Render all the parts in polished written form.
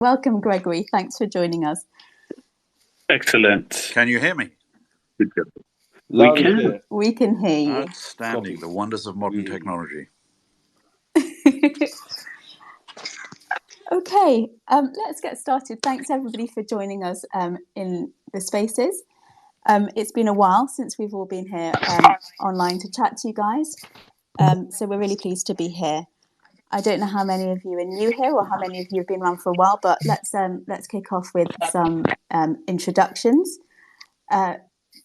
Welcome, Gregory. Thanks for joining us. Excellent. Can you hear me? We can. We can hear you. Outstanding. The wonders of modern technology. Okay, let's get started. Thanks everybody for joining us in the spaces. It's been a while since we've all been here online to chat to you guys. So we're really pleased to be here. I don't know how many of you are new here or how many of you have been around for a while, but let's kick off with some introductions.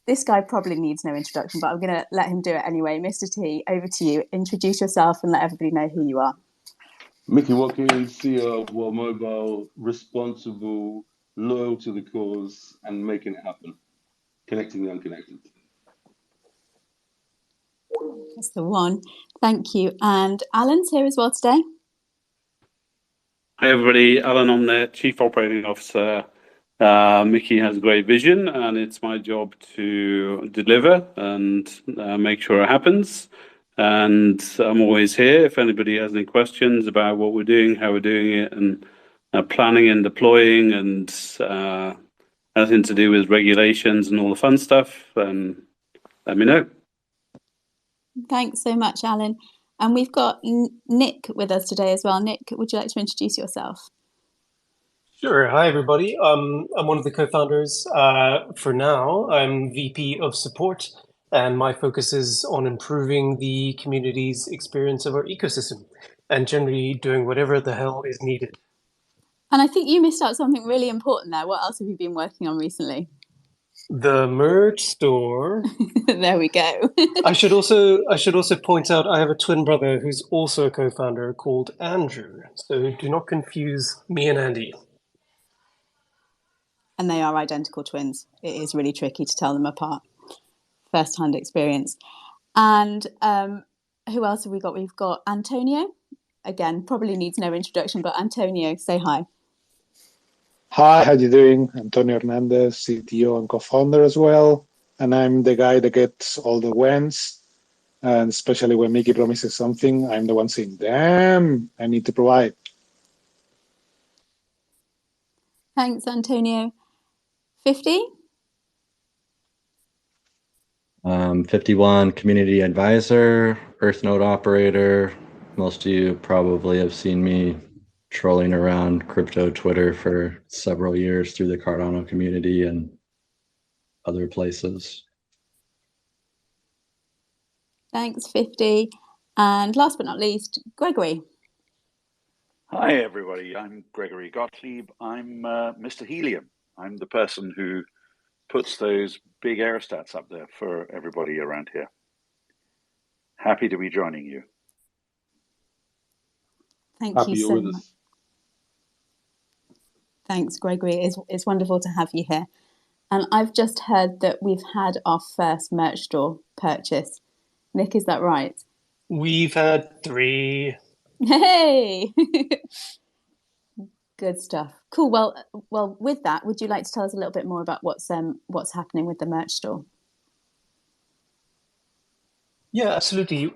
This guy probably needs no introduction, but I'm going to let him do it anyway. Mr. T, over to you. Introduce yourself and let everybody know who you are. Micky Watkins, CEO of World Mobile, responsible, loyal to the cause, and making it happen, connecting the unconnected. That's the one. Thank you. And Alan's here as well today. Hi everybody, Alan Omnet, Chief Operating Officer. Micky has a great vision and it's my job to deliver and make sure it happens. And I'm always here if anybody has any questions about what we're doing, how we're doing it, and planning and deploying and anything to do with regulations and all the fun stuff, then let me know. Thanks so much, Alan. And we've got Nick with us today as well. Nick, would you like to introduce yourself? Sure. Hi, everybody. I'm one of the co-founders. For now, I'm VP of Support, and my focus is on improving the community's experience of our ecosystem and generally doing whatever the hell is needed. And I think you missed out something really important there. What else have you been working on recently? The merch store. There we go. I should also point out I have a twin brother who's also a co-founder called Andrew. So do not confuse me and Andy. And they are identical twins. It is really tricky to tell them apart. First-hand experience. And who else have we got? We've got Antonio. Again, probably needs no introduction, but Antonio, say hi. Hi, how you doing? Antonio Hernandez, CTO and co-founder as well. And I'm the guy that gets all the wins. And especially when Micky promises something, I'm the one saying, damn, I need to provide. Thanks, Antonio. 50? 51 community advisor, Earth node operator. Most of you probably have seen me trolling around crypto Twitter for several years through the Cardano community and other places. Thanks, 50. And last but not least, Gregory. Hi, everybody. I'm Gregory Gottlieb. I'm Mr. Helium. I'm the person who puts those big aerostats up there for everybody around here. Happy to be joining you. Thank you so much. Thanks, Gregory. It's wonderful to have you here. And I've just heard that we've had our first merch store purchase. Nick, is that right? We've had 3. Hey! Good stuff. Cool. Well, with that, would you like to tell us a little bit more about what's happening with the merch store? Yeah, absolutely.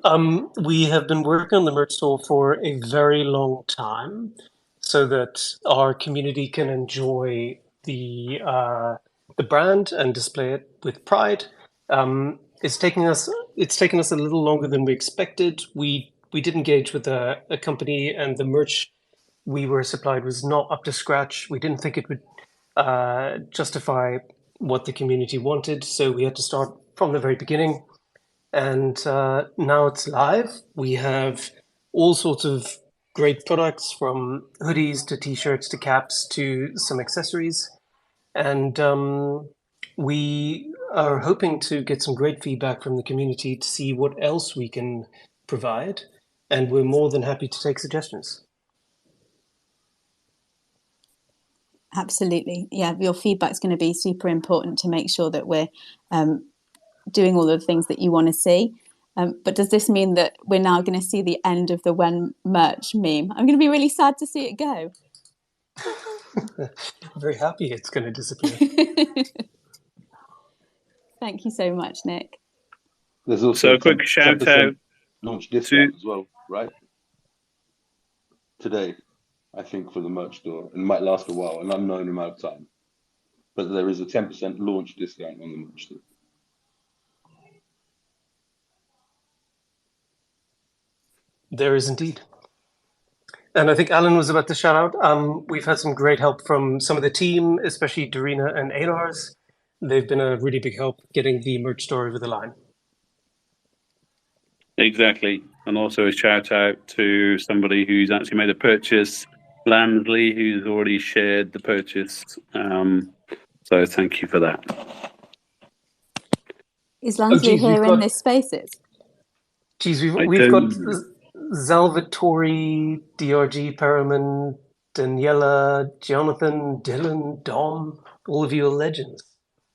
We have been working on the merch store for a very long time, so that our community can enjoy the brand and display it with pride. It's taken us a little longer than we expected. We did engage with a company, and the merch we were supplied was not up to scratch. We didn't think it would justify what the community wanted, so we had to start from the very beginning. And now it's live. We have all sorts of great products, from hoodies to t-shirts to caps to some accessories. And we are hoping to get some great feedback from the community to see what else we can provide. And we're more than happy to take suggestions. Absolutely. Yeah, your feedback's going to be super important to make sure that we're doing all of the things that you want to see. But does this mean that we're now going to see the end of the when merch meme? I'm going to be really sad to see it go. I'm very happy it's going to disappear. Thank you so much, Nick. There's also a quick shout out launch discount as well, right? Today. I think, for the merch store, and might last a while, an unknown amount of time. But there is a 10% launch discount on the merch store. There is indeed. And I think Alan was about to shout out. We've had some great help from some of the team, especially Dorina and Einars. They've been a really big help getting the merch store over the line. Exactly. And also a shout out to somebody who's actually made a purchase, Landley, who's already shared the purchase. So thank you for that. Is Landley here in this Spaces? Geez, we've got Salvatore, DRG, Paraman, Daniela, Jonathan, Dylan, Dom. All of you are legends.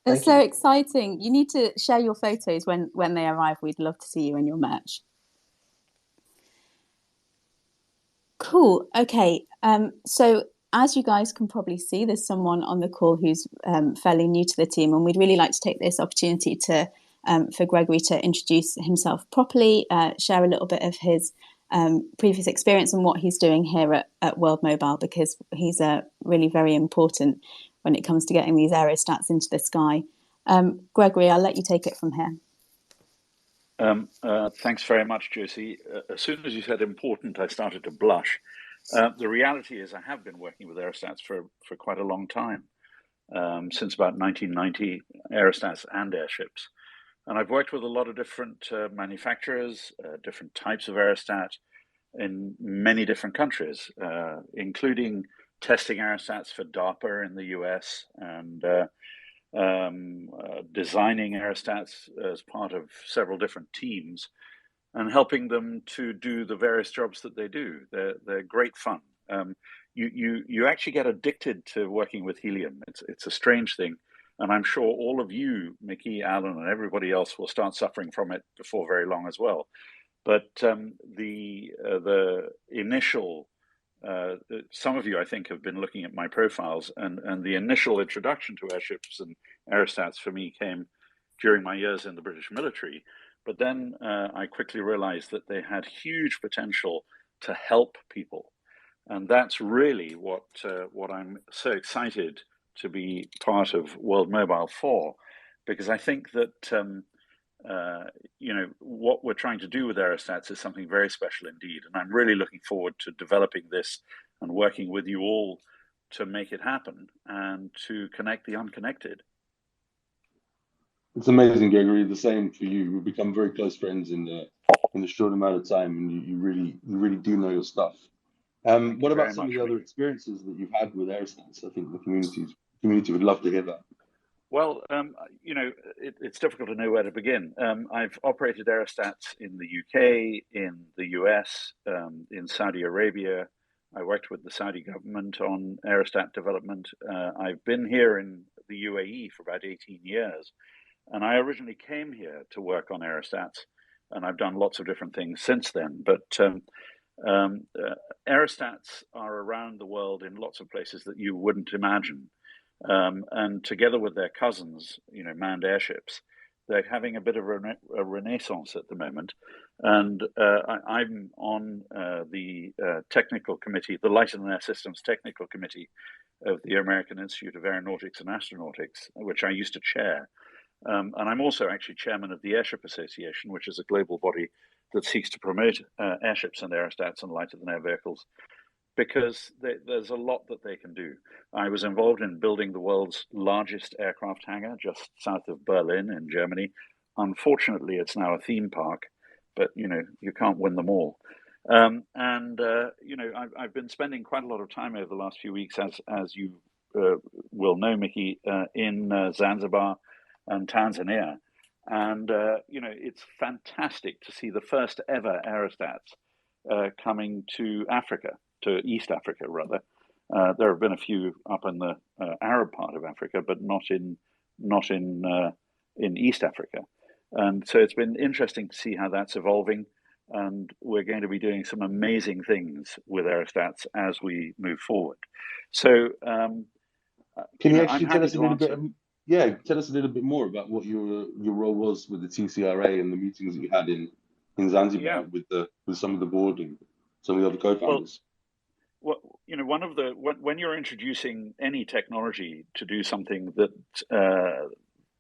It's so exciting. You need to share your photos when they arrive. We'd love to see you in your merch. Cool. Okay. So as you guys can probably see, there's someone on the call who's fairly new to the team, and we'd really like to take this opportunity to for Gregory to introduce himself properly, share a little bit of his previous experience and what he's doing here at World Mobile, because he's really very important when it comes to getting these aerostats into the sky. Gregory, I'll let you take it from here. Thanks very much, Josie. As soon as you said important, I started to blush. The reality is I have been working with aerostats for quite a long time, since about 1990, aerostats and airships. And I've worked with a lot of different manufacturers, different types of aerostat in many different countries, including testing aerostats for DARPA in the US and designing aerostats as part of several different teams and helping them to do the various jobs that they do. They're great fun. You actually get addicted to working with helium. It's a strange thing. And I'm sure all of you, Micky, Alan, and everybody else will start suffering from it before very long as well. But the initial, some of you, I think, have been looking at my profiles, and the initial introduction to airships and aerostats for me came during my years in the British military. But then I quickly realized that they had huge potential to help people. And that's really what I'm so excited to be part of World Mobile for, because I think that what we're trying to do with aerostats is something very special indeed, and I'm really looking forward to developing this and working with you all to make it happen and to connect the unconnected. It's amazing, Gregory. The same for you. We've become very close friends in the short amount of time, and you really do know your stuff. What about some of the other experiences that you've had with aerostats? I think the community would love to hear that. Well, it's difficult to know where to begin. I've operated aerostats in the UK, in the US, in Saudi Arabia. I worked with the Saudi government on aerostat development. I've been here in the UAE for about 18 years. And I originally came here to work on aerostats, and I've done lots of different things since then. But aerostats are around the world in lots of places that you wouldn't imagine. And together with their cousins, manned airships, they're having a bit of a renaissance at the moment. And I'm on the technical committee, the Light and Air Systems Technical Committee of the American Institute of Aeronautics and Astronautics, which I used to chair. And I'm also actually chairman of the Airship Association, which is a global body that seeks to promote airships and aerostats and lighter than air vehicles, because there's a lot that they can do. I was involved in building the world's largest aircraft hangar just south of Berlin in Germany. Unfortunately, it's now a theme park, but you can't win them all. I've been spending quite a lot of time over the last few weeks, as you will know, Micky, in Zanzibar and Tanzania. And, it's fantastic to see the first ever aerostats coming to Africa, to East Africa, rather. There have been a few up in the Arab part of Africa, but not in East Africa. And so it's been interesting to see how that's evolving. And we're going to be doing some amazing things with aerostats as we move forward. So, can you actually tell us a little bit? Tell us a little bit more about what your role was with the TCRA and the meetings that you had in Zanzibar with some of the board and some of the other co-founders. one of the when you're introducing any technology to do something that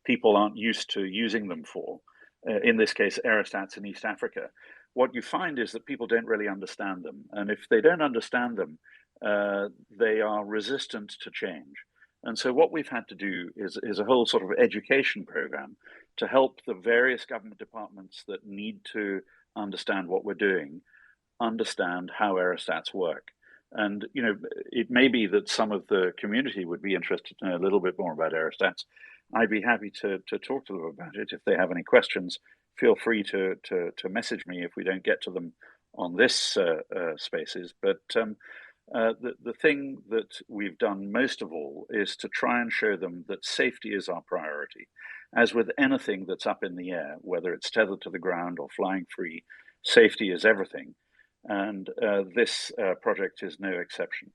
people aren't used to using them for, in this case, aerostats in East Africa, what you find is that people don't really understand them. And if they don't understand them, they are resistant to change. And so what we've had to do is a whole sort of education program to help the various government departments that need to understand what we're doing, understand how aerostats work. And, it may be that some of the community would be interested to know a little bit more about aerostats. I'd be happy to talk to them about it. If they have any questions, feel free to message me if we don't get to them on this spaces. But the thing that we've done most of all is to try and show them that safety is our priority. As with anything that's up in the air, whether it's tethered to the ground or flying free, safety is everything. And this project is no exception.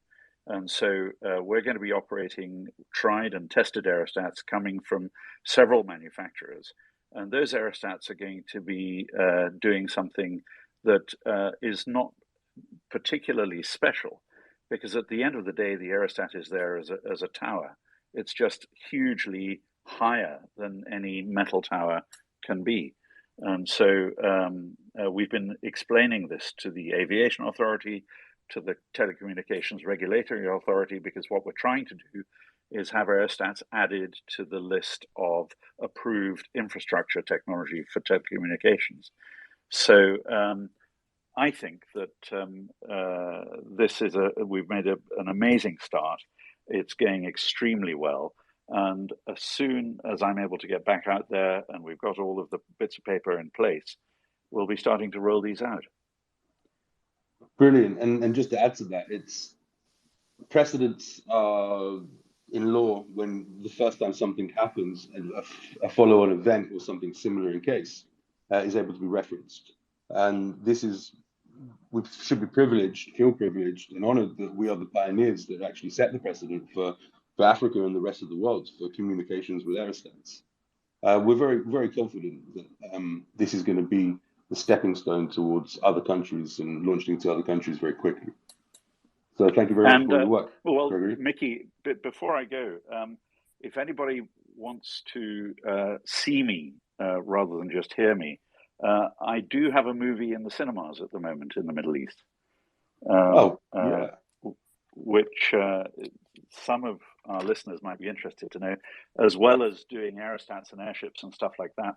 And so we're going to be operating tried and tested aerostats coming from several manufacturers. And those aerostats are going to be doing something that is not particularly special, because at the end of the day, the aerostat is there as a tower. It's just hugely higher than any metal tower can be. And so we've been explaining this to the Aviation Authority, to the Telecommunications Regulatory Authority, because what we're trying to do is have aerostats added to the list of approved infrastructure technology for telecommunications. So I think that this is we've made an amazing start. It's going extremely well. And as soon as I'm able to get back out there and we've got all of the bits of paper in place, we'll be starting to roll these out. Brilliant. And just to add to that, it's precedents in law when the first time something happens and a follow-on event or something similar in case is able to be referenced. And we should be feel privileged and honored that we are the pioneers that actually set the precedent for Africa and the rest of the world for communications with aerostats. We're very, very confident that this is going to be the stepping stone towards other countries and launching into other countries very quickly. So thank you very much for your work. Well, Gregory. Micky, before I go, if anybody wants to see me rather than just hear me, I do have a movie in the cinemas at the moment in the Middle East. Which some of our listeners might be interested to know, as well as doing aerostats and airships and stuff like that.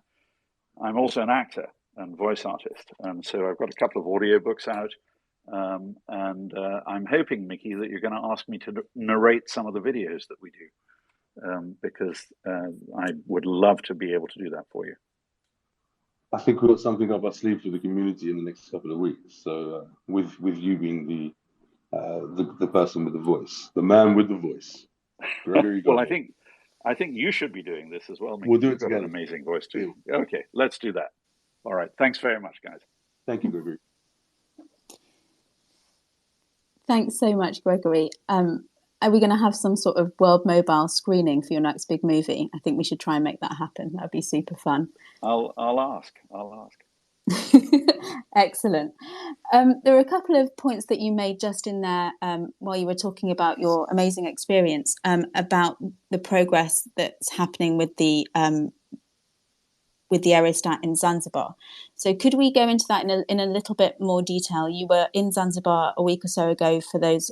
I'm also an actor and voice artist, and so I've got a couple of audiobooks out, and I'm hoping, Micky, that you're going to ask me to narrate some of the videos that we do, because I would love to be able to do that for you. I think we've got something up our sleeve for the community in the next couple of weeks. So with you being the person with the voice, the man with the voice, Gregory. Well, I think you should be doing this as well, Micky. We'll do it You've together. got an amazing voice too. Okay, let's do that. All right. Thanks very much, guys. Thank you, Gregory. Thanks so much, Gregory. Are we going to have some sort of World Mobile screening for your next big movie? I think we should try and make that happen. That would be super fun. I'll ask. Excellent. There are a couple of points that you made just in there while you were talking about your amazing experience about the progress that's happening with the Aerostat in Zanzibar. So could we go into that in a little bit more detail? You were in Zanzibar a week or so ago for those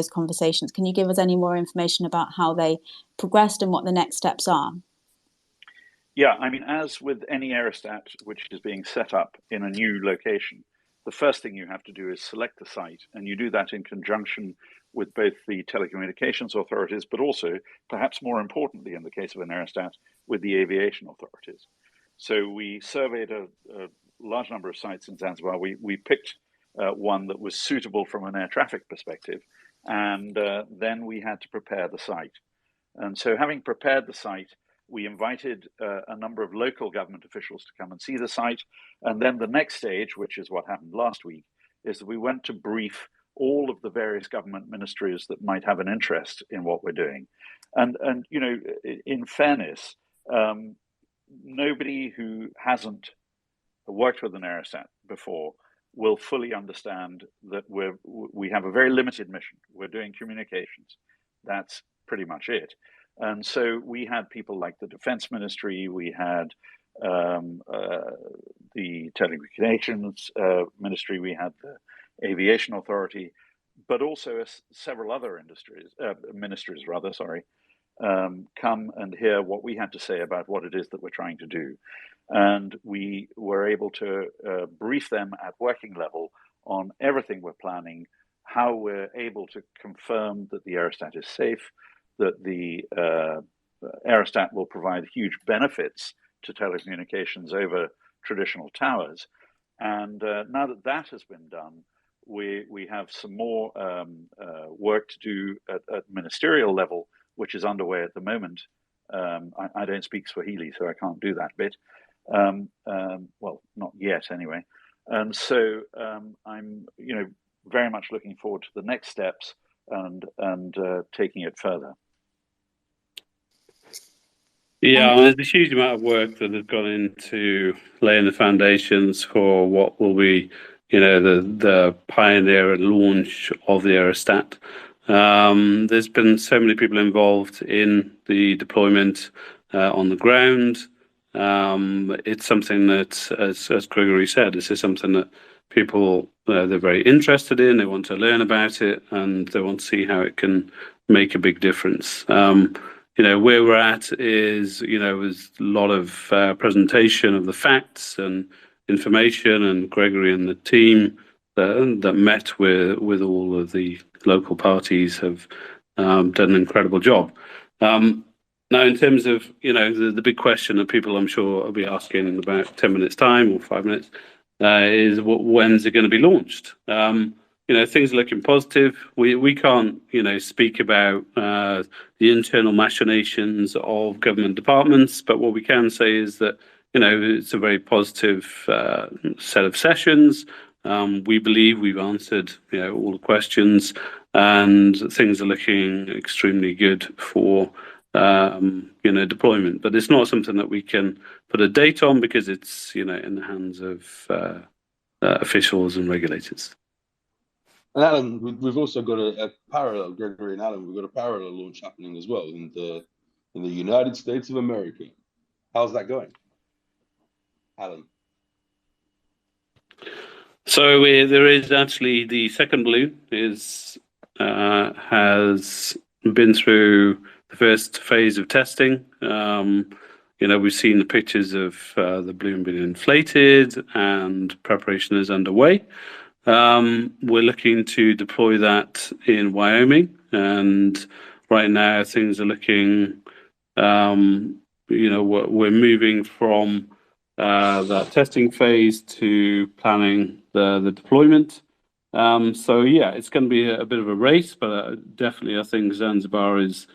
conversations. Can you give us any more information about how they progressed and what the next steps are? Yeah, I mean, as with any aerostat which is being set up in a new location, the first thing you have to do is select the site, and you do that in conjunction with both the telecommunications authorities, but also, perhaps more importantly in the case of an aerostat, with the aviation authorities. So we surveyed a large number of sites in Zanzibar. We picked one that was suitable from an air traffic perspective, and then we had to prepare the site. And so having prepared the site, we invited a number of local government officials to come and see the site. And then the next stage, which is what happened last week, is that we went to brief all of the various government ministries that might have an interest in what we're doing. And you know, in fairness, nobody who hasn't worked with an aerostat before will fully understand that we have a very limited mission. We're doing communications. That's pretty much it. And so we had people like the Defense Ministry, we had the Telecommunications Ministry, we had the Aviation Authority, but also several other ministries, come and hear what we had to say about what it is that we're trying to do. And we were able to brief them at working level on everything we're planning, how we're able to confirm that the Aerostat is safe, that the Aerostat will provide huge benefits to telecommunications over traditional towers. And now that that has been done, we have some more work to do at ministerial level, which is underway at the moment. I don't speak Swahili, so I can't do that bit. Well, not yet anyway. And so I'm, very much looking forward to the next steps and taking it further. Yeah, there's a huge amount of work that has gone into laying the foundations for what will be, the pioneer and launch of the Aerostat. There's been so many people involved in the deployment on the ground. It's something that, as Gregory said, this is something that people, they're very interested in, they want to learn about it, and they want to see how it can make a big difference. Where we're at is, there's a lot of presentation of the facts and information, and Gregory and the team that met with all of the local parties have done an incredible job. Now, in terms of, the big question that people, I'm sure, will be asking in about 10 minutes time or 5 minutes is when's it going to be launched? Things are looking positive. We can't, speak about the internal machinations of government departments, but what we can say is that, it's a very positive set of sessions. We believe we've answered, all the questions, and things are looking extremely good for, deployment. But it's not something that we can put a date on because it's, in the hands of officials and regulators. And Alan, we've also got a parallel, Gregory and Alan, we've got a parallel launch happening as well in the United States of America. How's that going, Alan? So there is actually the second balloon has been through the first phase of testing. We've seen the pictures of the balloon being inflated, and preparation is underway. We're looking to deploy that in Wyoming, and right now things are looking, we're moving from that testing phase to planning the deployment. So yeah, it's going to be a bit of a race, but definitely I think Zanzibar is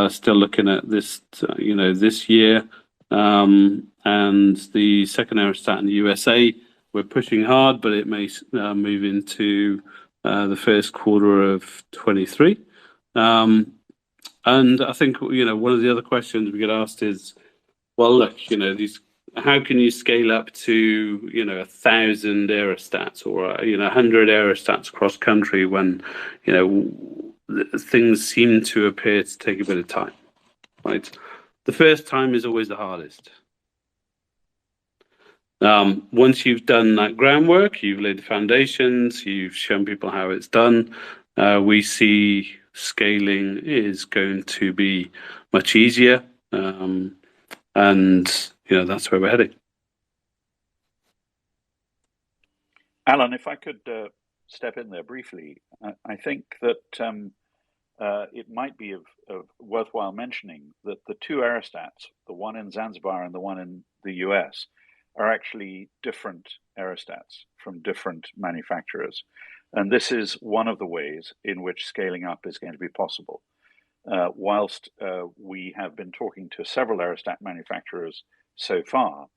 still looking at this, this year, and the second Aerostat in the USA. We're pushing hard, but it may move into the first quarter of 23. And I think, one of the other questions we get asked is, well, look, how can you scale up to, 1,000 aerostats or, 100 aerostats across country when, things seem to appear to take a bit of time, right? The first time is always the hardest. Once you've done that groundwork, you've laid the foundations, you've shown people how it's done, we see scaling is going to be much easier. And, that's where we're heading. Alan, if I could step in there briefly, I think that it might be of worthwhile mentioning that the two aerostats, the one in Zanzibar and the one in the US, are actually different aerostats from different manufacturers. And this is one of the ways in which scaling up is going to be possible. Whilst we have been talking to several aerostat manufacturers so far,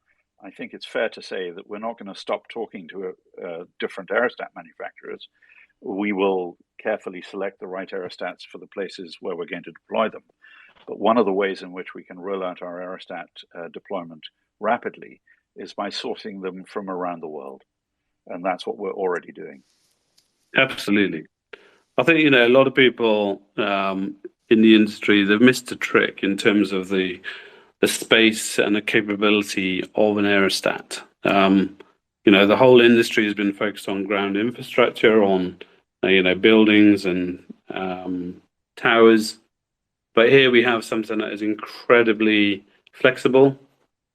I think it's fair to say that we're not going to stop talking to different aerostat manufacturers. We will carefully select the right aerostats for the places where we're going to deploy them. But one of the ways in which we can roll out our aerostat deployment rapidly is by sourcing them from around the world. And that's what we're already doing. Absolutely. I think, a lot of people in the industry, they've missed a trick in terms of the space and the capability of an aerostat. The whole industry has been focused on ground infrastructure, on buildings and towers. But here we have something that is incredibly flexible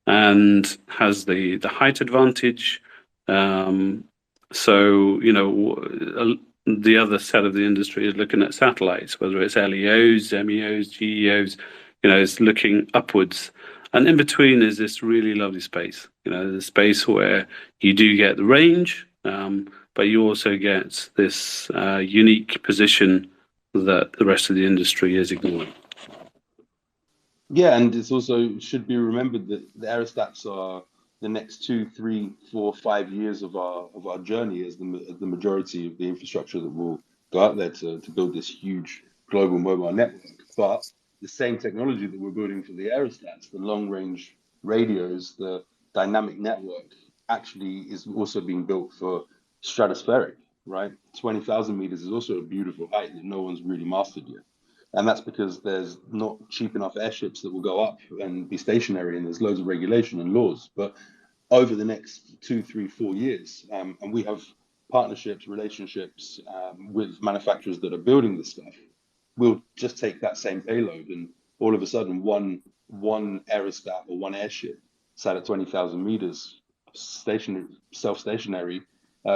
and has the height advantage. The other set of the industry is looking at satellites, whether it's LEOs, MEOs, GEOs, it's looking upwards. And in between is this really lovely space, the space where you do get the range, but you also get this unique position that the rest of the industry is ignoring. Yeah, and it's also should be remembered that the aerostats are the next 2, 3, 4, 5 years of our journey as the majority of the infrastructure that will go out there to build this huge global mobile network. But the same technology that we're building for the aerostats, the long range radios, the dynamic network, actually is also being built for stratospheric, right? 20,000 meters is also a beautiful height that no one's really mastered yet. And that's because there's not cheap enough airships that will go up and be stationary, and there's loads of regulation and laws. But over the next 2, 3, 4 years, and we have partnerships, relationships with manufacturers that are building this stuff, we'll just take that same payload, and all of a sudden one aerostat or one airship sat at 20,000 meters, stationary, self-stationary,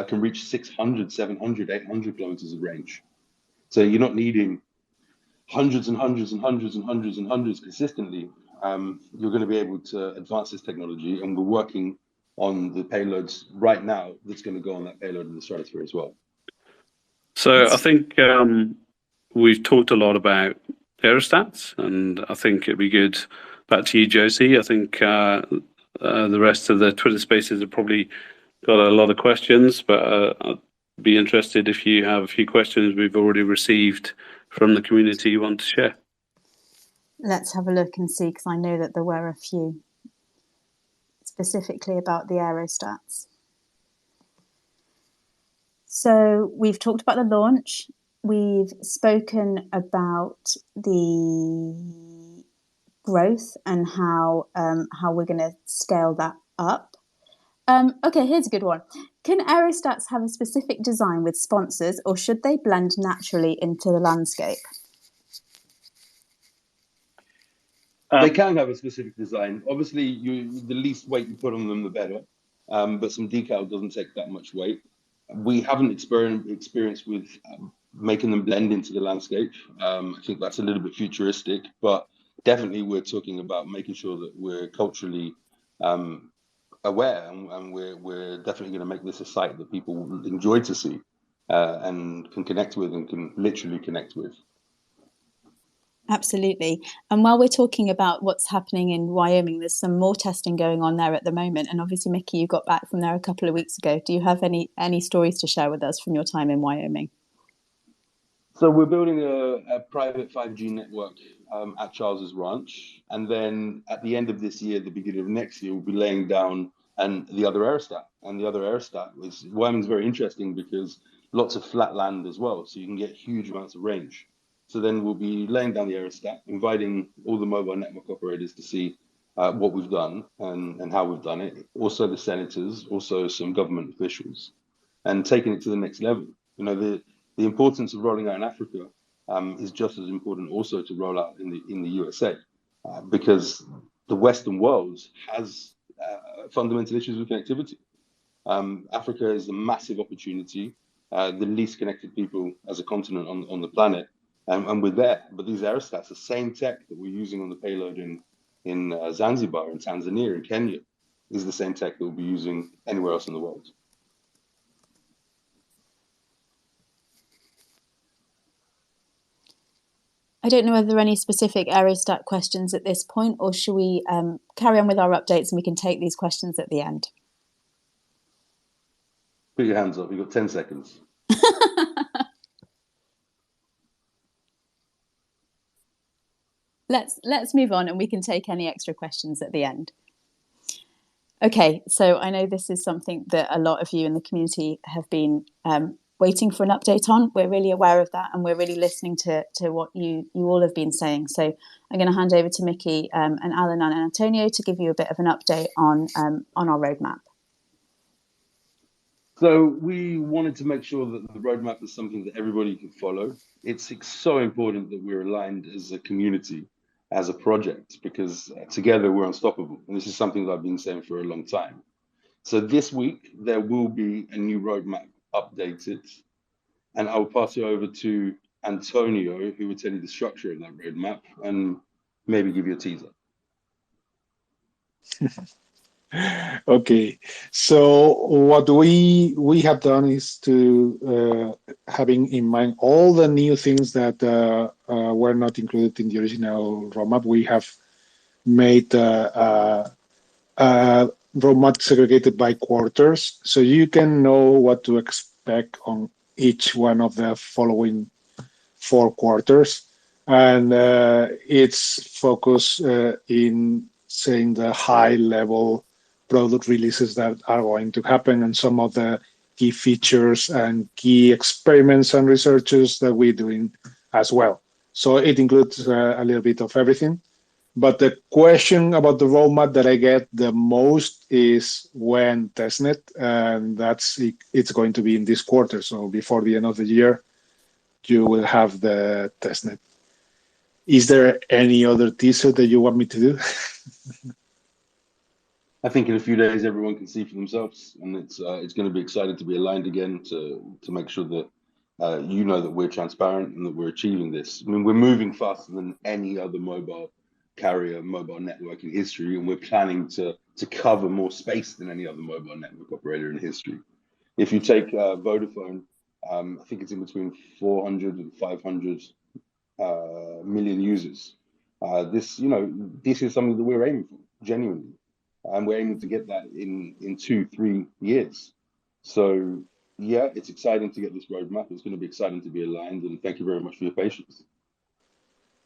can reach 600, 700, 800 kilometers of range. So you're not needing hundreds and hundreds and hundreds and hundreds and hundreds consistently. You're going to be able to advance this technology, and we're working on the payloads right now that's going to go on that payload in the stratosphere as well. So I think we've talked a lot about aerostats, and I think it'd be good. Back to you, Josie. I think the rest of the Twitter spaces have probably got a lot of questions, but I'd be interested if you have a few questions we've already received from the community you want to share. Let's have a look and see, because I know that there were a few specifically about the aerostats. So we've talked about the launch. We've spoken about the growth and how we're going to scale that up. Okay, here's a good one. Can aerostats have a specific design with sponsors, or should they blend naturally into the landscape? They can have a specific design. Obviously, the least weight you put on them, the better. But some decal doesn't take that much weight. We haven't experienced with making them blend into the landscape. I think that's a little bit futuristic, but definitely we're talking about making sure that we're culturally aware, and we're definitely going to make this a site that people will enjoy to see and can connect with and can literally connect with. Absolutely. And while we're talking about what's happening in Wyoming, there's some more testing going on there at the moment. And obviously, Micky, you got back from there a couple of weeks ago. Do you have any stories to share with us from your time in Wyoming? So we're building a private 5G network at Charles's Ranch. And then at the end of this year, the beginning of next year, we'll be laying down the other aerostat. And the other aerostat Wyoming's very interesting because lots of flat land as well. So you can get huge amounts of range. So then we'll be laying down the aerostat, inviting all the mobile network operators to see what we've done and how we've done it. Also the senators, also some government officials, and taking it to the next level. The importance of rolling out in Africa is just as important also to roll out in the USA, because the Western world has fundamental issues with connectivity. Africa is a massive opportunity, the least connected people as a continent on the planet. And we're there, but these aerostats, the same tech that we're using on the payload in Zanzibar, in Tanzania, in Kenya, is the same tech that we'll be using anywhere else in the world. I don't know whether there are any specific aerostat questions at this point, or should we carry on with our updates and we can take these questions at the end? Put your hands up, you've got 10 seconds. Let's move on, and we can take any extra questions at the end. Okay, so I know this is something that a lot of you in the community have been waiting for an update on. We're really aware of that, and we're really listening to what you all have been saying. So I'm going to hand over to Micky and Alan and Antonio to give you a bit of an update on our roadmap. So we wanted to make sure that the roadmap is something that everybody can follow. It's so important that we're aligned as a community, as a project, because together we're unstoppable. And this is something that I've been saying for a long time. So this week, there will be a new roadmap updated. And I'll pass you over to Antonio, who will tell you the structure of that roadmap and maybe give you a teaser. Okay, so what we have done is to having in mind all the new things that were not included in the original roadmap. We have made a roadmap segregated by quarters, so you can know what to expect on each one of the following 4 quarters, and it's focused in saying the high level product releases that are going to happen and some of the key features and key experiments and researches that we're doing as well. So it includes a little bit of everything. But the question about the roadmap that I get the most is when testnet, and it's going to be in this quarter. So before the end of the year, you will have the testnet. Is there any other teaser that you want me to do? I think in a few days everyone can see for themselves, and it's going to be exciting to be aligned again to make sure that you know that we're transparent and that we're achieving this. I mean, we're moving faster than any other mobile carrier, mobile network in history, and we're planning to cover more space than any other mobile network operator in history. If you take Vodafone, I think it's in between 400 and 500 million users. This is something that we're aiming for, genuinely. And we're aiming to get that in 2-3 years. So yeah, it's exciting to get this roadmap. It's going to be exciting to be aligned, and thank you very much for your patience.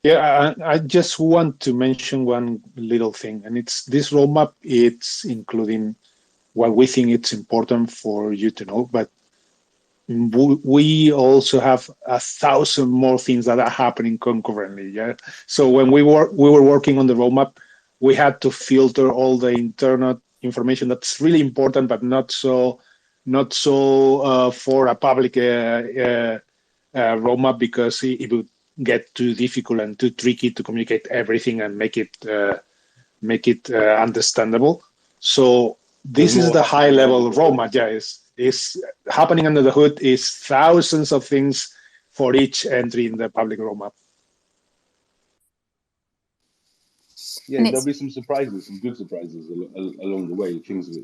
Yeah, I just want to mention one little thing, and it's this roadmap. It's including what we think it's important for you to know, but we also have 1,000 more things that are happening concurrently. Yeah. So when we were working on the roadmap, we had to filter all the internal information that's really important, but not so for a public roadmap, because it would get too difficult and too tricky to communicate everything and make it understandable. So this is the high level roadmap. Yeah, is happening under the hood is thousands of things for each entry in the public roadmap. Yeah, there'll be some surprises, some good surprises along the way, things that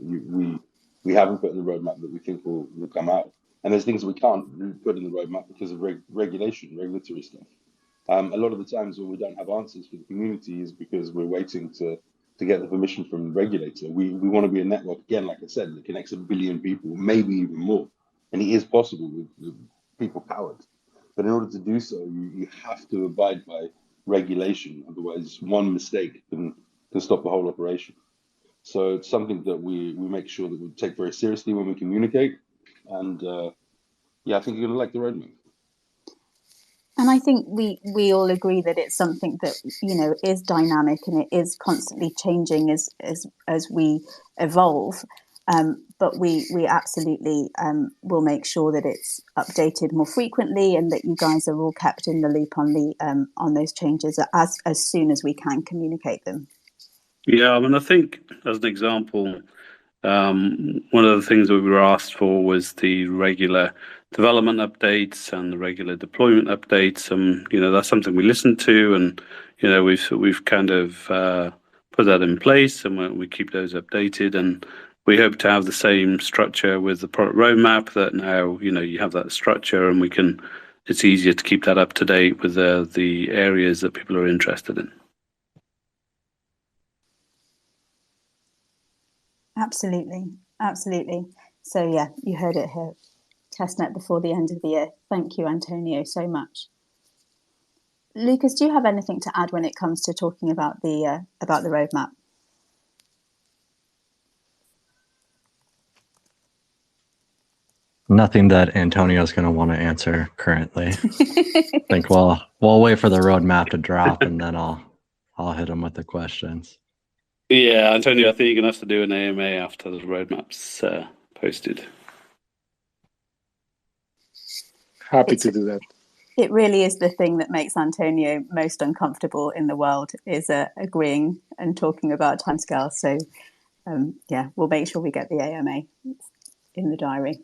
we haven't put in the roadmap that we think will come out. And there's things that we can't put in the roadmap because of regulatory stuff. A lot of the times when we don't have answers for the community is because we're waiting to get the permission from the regulator. We want to be a network, again, like I said, that connects 1 billion people, maybe even more. And it is possible with people powered. But in order to do so, you have to abide by regulation. Otherwise, one mistake can stop the whole operation. So it's something that we make sure that we take very seriously when we communicate. And I think you're going to like the roadmap. And I think we all agree that it's something that, is dynamic and it is constantly changing as we evolve. But we absolutely will make sure that it's updated more frequently and that you guys are all kept in the loop on those changes as soon as we can communicate them. Yeah, I mean, I think as an example, one of the things that we were asked for was the regular development updates and the regular deployment updates. That's something we listened to, and we've kind of put that in place, and we keep those updated. And we hope to have the same structure with the product roadmap. That now you have that structure, and it's easier to keep that up to date with the areas that people are interested in. Absolutely. So yeah, you heard it here. Testnet before the end of the year. Thank you, Antonio, so much. Lucas, do you have anything to add when it comes to talking about the roadmap? Nothing that Antonio's going to want to answer currently. I think we'll wait for the roadmap to drop, and then I'll hit him with the questions. Yeah, Antonio, I think you're going to have to do an AMA after the roadmap's posted. Happy to do that. It really is the thing that makes Antonio most uncomfortable in the world, is agreeing and talking about timescales. So, yeah, we'll make sure we get the AMA in the diary.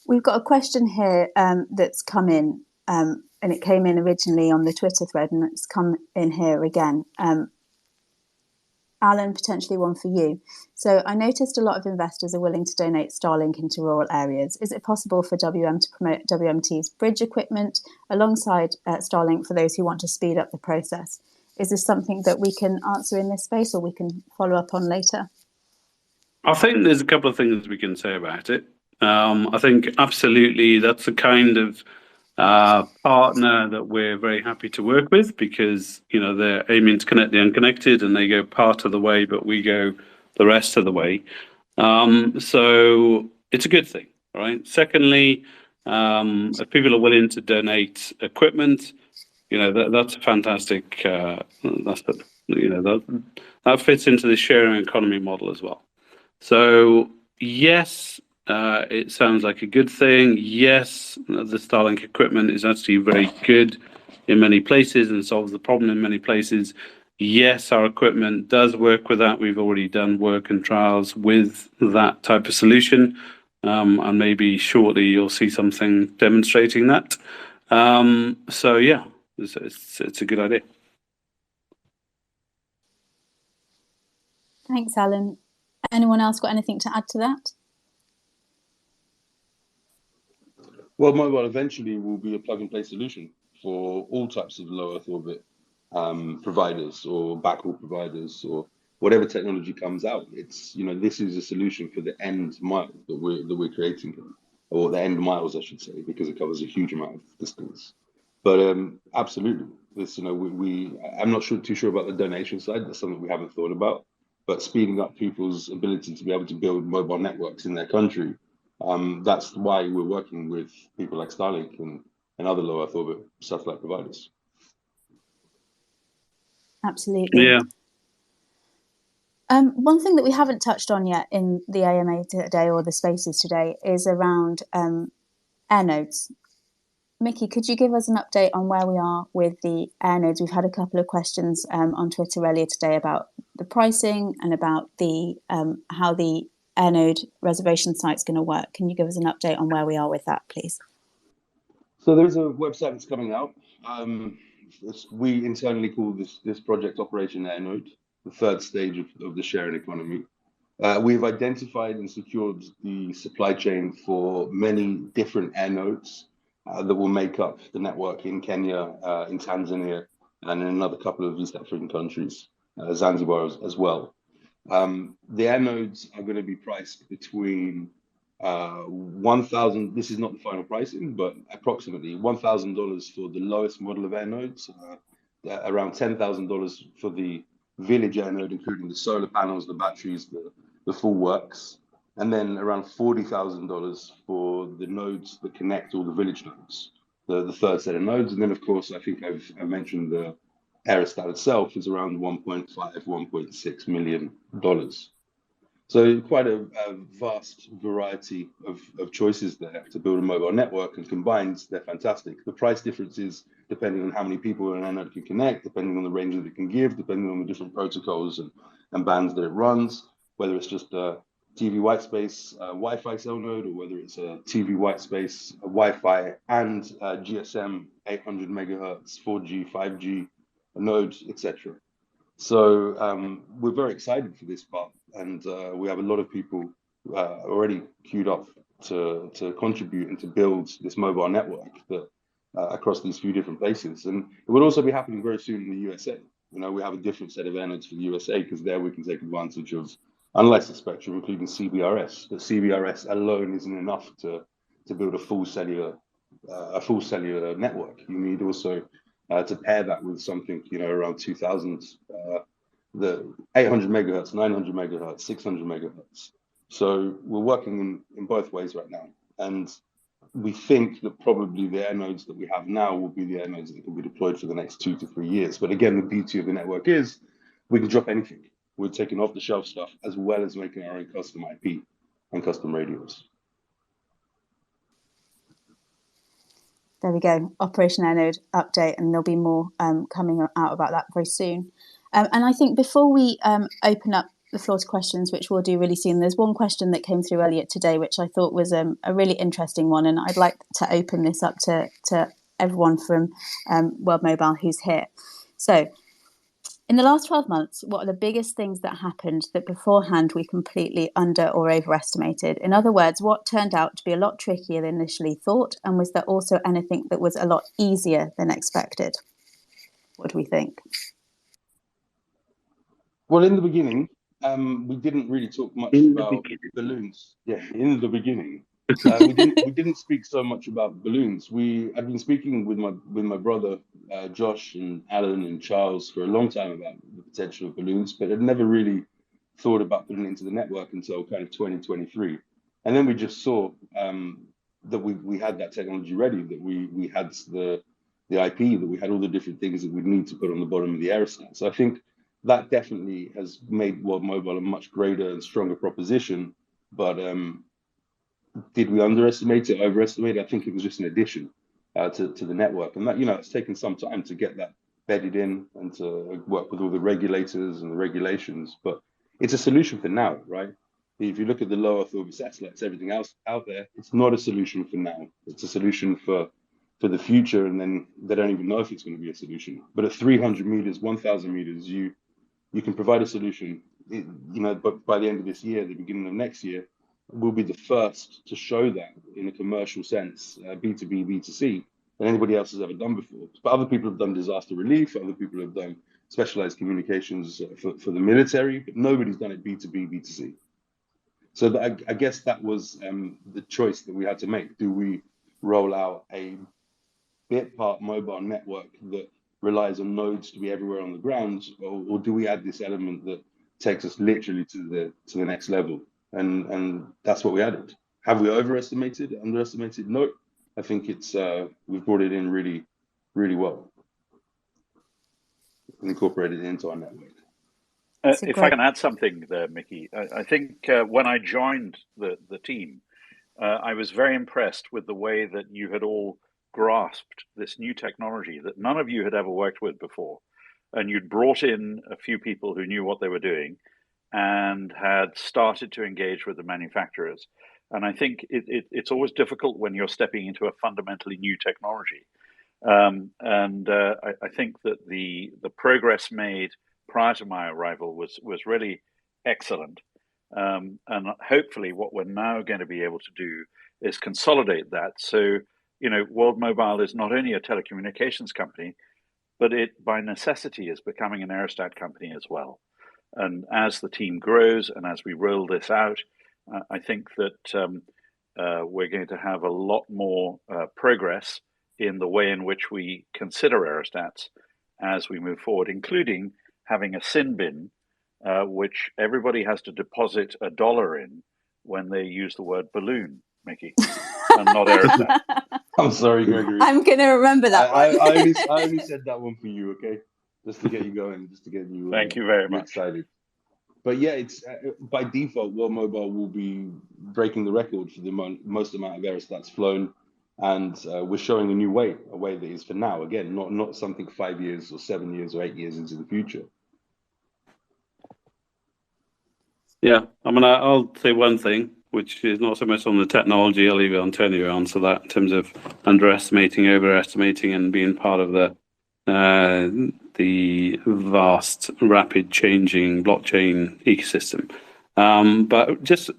We've got a question here that's come in, and it came in originally on the Twitter thread, and it's come in here again. Alan, potentially one for you. So I noticed a lot of investors are willing to donate Starlink into rural areas. Is it possible for WM to promote WMT's bridge equipment alongside Starlink for those who want to speed up the process? Is this something that we can answer in this space, or we can follow up on later? I think there's a couple of things we can say about it. I think absolutely that's the kind of partner that we're very happy to work with, because they're aiming to connect the unconnected, and they go part of the way, but we go the rest of the way. So it's a good thing, right? Secondly, if people are willing to donate equipment, that's a fantastic. That fits into the sharing economy model as well. So yes. It sounds like a good thing. Yes, the Starlink equipment is actually very good in many places and solves the problem in many places. Yes, our equipment does work with that. We've already done work and trials with that type of solution. And maybe shortly you'll see something demonstrating that. So yeah, it's a good idea. Thanks, Alan. Anyone else got anything to add to that? Well, mobile eventually will be a plug-and-play solution for all types of low Earth orbit providers or backhaul providers or whatever technology comes out. It's this is a solution for the end mile that we're creating, or the end miles, I should say, because it covers a huge amount of distance. But absolutely, this I'm not too sure about the donation side. That's something we haven't thought about. But speeding up people's ability to be able to build mobile networks in their country. That's why we're working with people like Starlink and other low Earth orbit satellite providers. Absolutely. Yeah. One thing that we haven't touched on yet in the AMA today or the spaces today is around air nodes. Micky, could you give us an update on where we are with the air nodes? We've had a couple of questions on Twitter earlier today about the pricing and about the how the air node reservation site's going to work. Can you give us an update on where we are with that, please? So there's a website that's coming out. We internally call this project Operation Air Node, the third stage of the sharing economy. We've identified and secured the supply chain for many different air nodes that will make up the network in Kenya, in Tanzania, and in another couple of East African countries, Zanzibar as well. The air nodes are going to be priced between 1,000. This is not the final pricing, but approximately $1,000 for the lowest model of air nodes, around $10,000 for the village air node, including the solar panels, the batteries, the full works, and then around $40,000 for the nodes that connect all the village nodes, the third set of nodes. And then, of course, I think I've mentioned the Aerostat itself is around $1.6 million. So quite a vast variety of choices there to build a mobile network, and combined, they're fantastic. The price differences, depending on how many people an air node can connect, depending on the range that it can give, depending on the different protocols and bands that it runs, whether it's just a TV white space Wi-Fi cell node, or whether it's a TV white space Wi-Fi and GSM 800 megahertz 4G, 5G node, etc. So we're very excited for this part, and we have a lot of people already queued up to contribute and to build this mobile network that across these few different places. And it will also be happening very soon in the USA. We have a different set of air nodes for the USA, because there we can take advantage of unlicensed spectrum, including CBRS. But CBRS alone isn't enough to build a full cellular network. You need also to pair that with something, around 2000, the 800 megahertz, 900 megahertz, 600 megahertz. So we're working in both ways right now. And we think that probably the air nodes that we have now will be the air nodes that can be deployed for the next 2 to 3 years. But again, the beauty of the network is we can drop anything. We're taking off-the-shelf stuff as well as making our own custom IP and custom radios. There we go. Operation Air Node update, and there'll be more coming out about that very soon. And I think before we open up the floor to questions, which we'll do really soon, there's one question that came through earlier today, which I thought was a really interesting one, and I'd like to open this up to everyone from World Mobile who's here. So, in the last 12 months, what are the biggest things that happened that beforehand we completely under or overestimated? In other words, what turned out to be a lot trickier than initially thought? And was there also anything that was a lot easier than expected? What do we think? Well, in the beginning, we didn't really talk much about balloons. Yeah, in the beginning. We didn't speak so much about balloons. I've been speaking with my brother Josh and Alan and Charles for a long time about the potential of balloons, but I'd never really thought about putting it into the network until kind of 2023. And then we just saw that we had that technology ready, that we had the IP, that we had all the different things that we'd need to put on the bottom of the Aerostat. So I think that definitely has made World Mobile a much greater and stronger proposition. But did we underestimate it, overestimate it? I think it was just an addition to the network. And that, it's taken some time to get that bedded in and to work with all the regulators and the regulations. But it's a solution for now, right? If you look at the low Earth orbit satellites, everything else out there, it's not a solution for now. It's a solution for the future, and then they don't even know if it's going to be a solution. But at 300 meters, 1,000 meters, you can provide a solution. But by the end of this year, the beginning of next year, we'll be the first to show that in a commercial sense, B2B, B2C, than anybody else has ever done before. But other people have done disaster relief, other people have done specialized communications for the military, but nobody's done it B2B, B2C. So I guess that was the choice that we had to make. Do we roll out a bit part mobile network that relies on nodes to be everywhere on the ground, or do we add this element that takes us literally to the next level? And that's what we added. Have we overestimated, underestimated? No, I think it's we've brought it in really, really well, incorporated it into our network. If I can add something there, Micky, I think when I joined the team, I was very impressed with the way that you had all grasped this new technology that none of you had ever worked with before. And you'd brought in a few people who knew what they were doing and had started to engage with the manufacturers. And I think it's always difficult when you're stepping into a fundamentally new technology. I think that the progress made prior to my arrival was really excellent. And hopefully what we're now going to be able to do is consolidate that. So, World Mobile is not only a telecommunications company, but it by necessity is becoming an Aerostat company as well. And as the team grows and as we roll this out, I think that we're going to have a lot more progress in the way in which we consider aerostats as we move forward, including having a SIN bin, which everybody has to deposit $1 in when they use the word balloon, Micky, and not aerostat. I'm sorry, Gregory. I'm going to remember that one. I only said that one for you, okay? Just to get you going, just to get you. Thank you very much. Excited. But yeah, it's by default, World Mobile will be breaking the record for the most amount of aerostats flown, and we're showing a new way, a way that is for now. Again, not something 5 years or 7 years or 8 years into the future. Yeah, I'll say one thing, which is not so much on the technology. I'll leave Antonio to answer that in terms of underestimating, overestimating, and being part of the vast, rapid changing blockchain ecosystem. But just,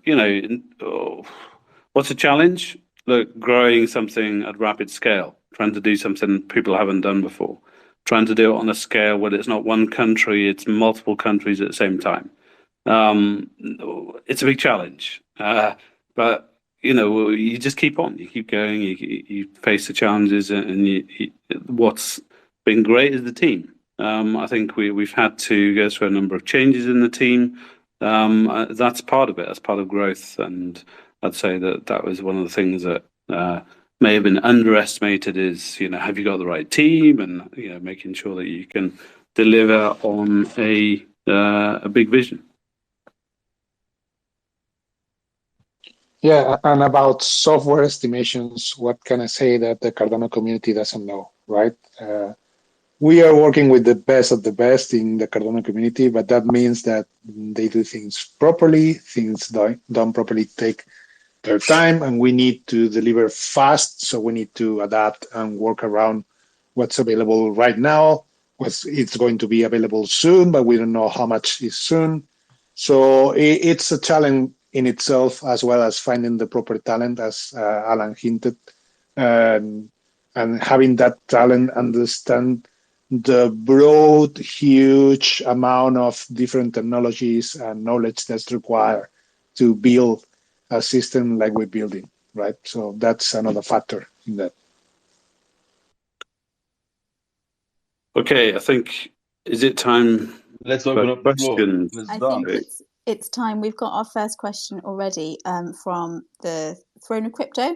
what's a challenge? Look, growing something at rapid scale, trying to do something people haven't done before, trying to do it on a scale where it's not one country, it's multiple countries at the same time. It's a big challenge, but you just keep on, you keep going, you face the challenges, and what's been great is the team. I think we've had to go through a number of changes in the team. that's part of it. That's part of growth, and I'd say that was one of the things that may have been underestimated. Is have you got the right team, and making sure that you can deliver on a big vision. Yeah, and about software estimations, what can I say that the Cardano community doesn't know, right? We are working with the best of the best in the Cardano community, but that means that they do things properly, things done properly take their time, and we need to deliver fast, so we need to adapt and work around what's available right now. It's going to be available soon, but we don't know how much is soon. So it's a challenge in itself, as well as finding the proper talent, as Alan hinted, and having that talent understand the broad, huge amount of different technologies and knowledge that's required to build a system like we're building, right? So that's another factor in that. Okay, I think, is it time? Let's open up the floor. Questions. I think it's time. We've got our first question already from the Throne of Crypto.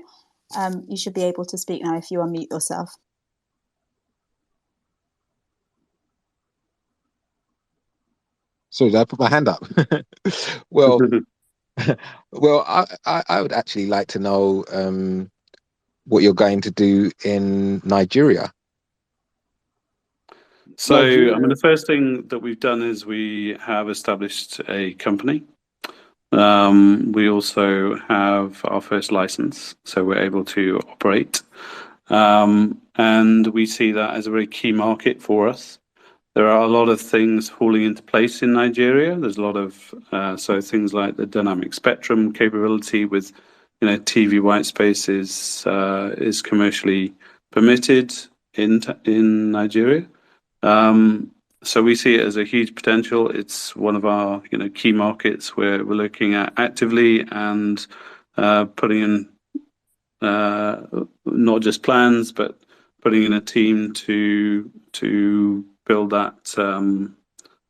You should be able to speak now if you unmute yourself. So did I put my hand up? Well, I would actually like to know what you're going to do in Nigeria. So, the first thing that we've done is we have established a company. We also have our first license, so we're able to operate. And we see that as a very key market for us. There are a lot of things falling into place in Nigeria. There's a lot of things like the dynamic spectrum capability with TV white spaces is commercially permitted in Nigeria. So we see it as a huge potential. It's one of our key markets where we're looking at actively and putting in not just plans, but putting in a team to build that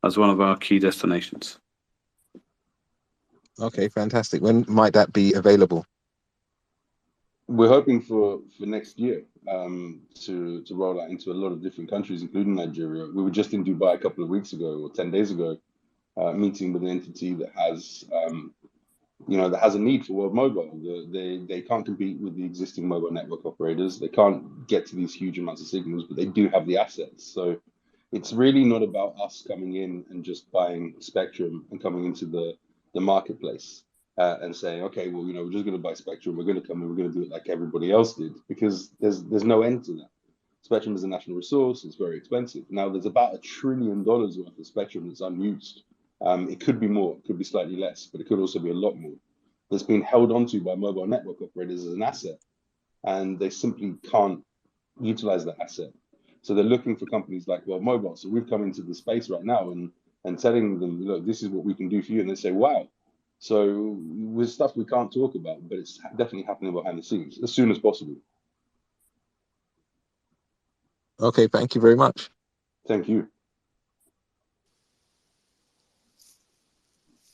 as one of our key destinations. Okay, fantastic. When might that be available? We're hoping for next year to roll out into a lot of different countries, including Nigeria. We were just in Dubai a couple of weeks ago, or 10 days ago, meeting with an entity that has a need for World Mobile. They can't compete with the existing mobile network operators. They can't get to these huge amounts of signals, but they do have the assets. So it's really not about us coming in and just buying spectrum and coming into the marketplace and saying, okay, well, we're just going to buy spectrum. We're going to come in. We're going to do it like everybody else did, because there's no end to that. Spectrum is a national resource. It's very expensive. Now there's about $1 trillion worth of spectrum that's unused. It could be more, it could be slightly less, but it could also be a lot more. That's been held onto by mobile network operators as an asset, and they simply can't utilize that asset. So they're looking for companies like World Mobile. So we've come into the space right now and telling them, look, this is what we can do for you. And they say, wow. So with stuff we can't talk about, but it's definitely happening behind the scenes as soon as possible. Okay, thank you very much. Thank you.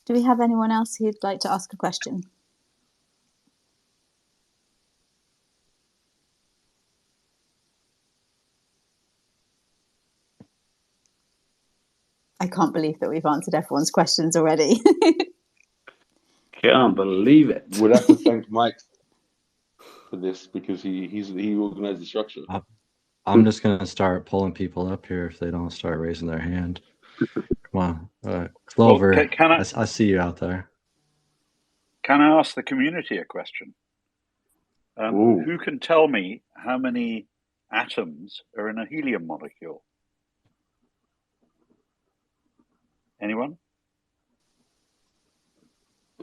Do we have anyone else who'd like to ask a question? I can't believe that we've answered everyone's questions already. Can't believe it. We'd have to thank Mike for this, because he organized the structure. I'm just going to start pulling people up here if they don't start raising their hand. Come on. Clover, well, I see you out there. Can I ask the community a question? Who can tell me how many atoms are in a helium molecule? Anyone?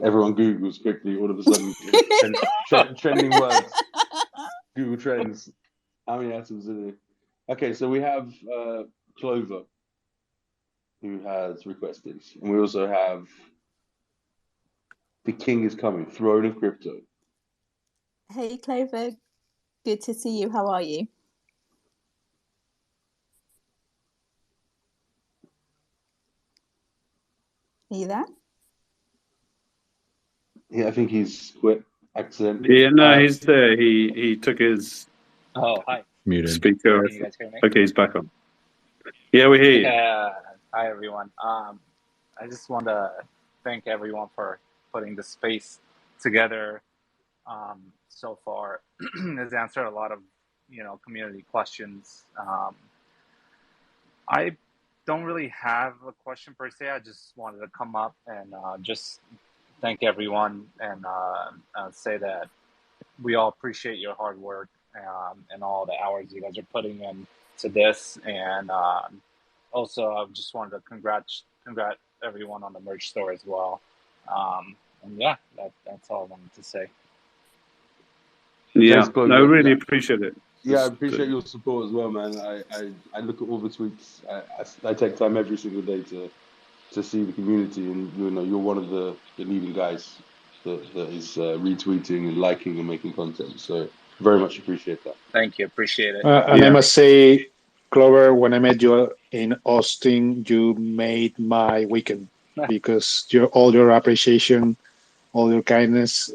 Everyone Googles quickly, all of a sudden, trending words. Google Trends. How many atoms are there? Okay, so we have Clover, who has requested. And we also have The King is Coming, Throne of Crypto. Hey, Clover. Good to see you. How are you? Are you there? I think he's quit accidentally. Yeah, no, he's there. He took his Oh, hi. Muted. speaker. Can you guys hear me? Okay, he's back on. Yeah, we hear you. Yeah. Hi, everyone. I just want to thank everyone for putting the space together. So far, has answered a lot of community questions. I don't really have a question per se. I just wanted to come up and just thank everyone and say that we all appreciate your hard work and all the hours you guys are putting in to this. And also, I just wanted to congrat everyone on the merch store as well. And yeah, that's all I wanted to say. Yeah, Thanks, Chloe. no, I really appreciate it. Yeah, I appreciate your support as well, man. I look at all the tweets. I take time every single day to see the community, and you're one of the leading guys that is retweeting and liking and making content. So very much appreciate that. Thank you, appreciate it. And I must say, Clover, when I met you in Austin, you made my weekend because all your appreciation, all your kindness.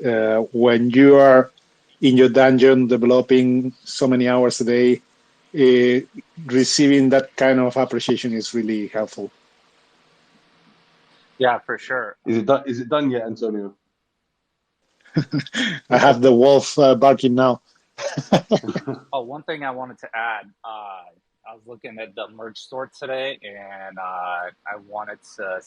When you are in your dungeon developing so many hours a day, receiving that kind of appreciation is really helpful. Yeah, for sure. Is it done yet, Antonio? I have the wolf barking now. Oh, one thing I wanted to add. I was looking at the merch store today, and I wanted to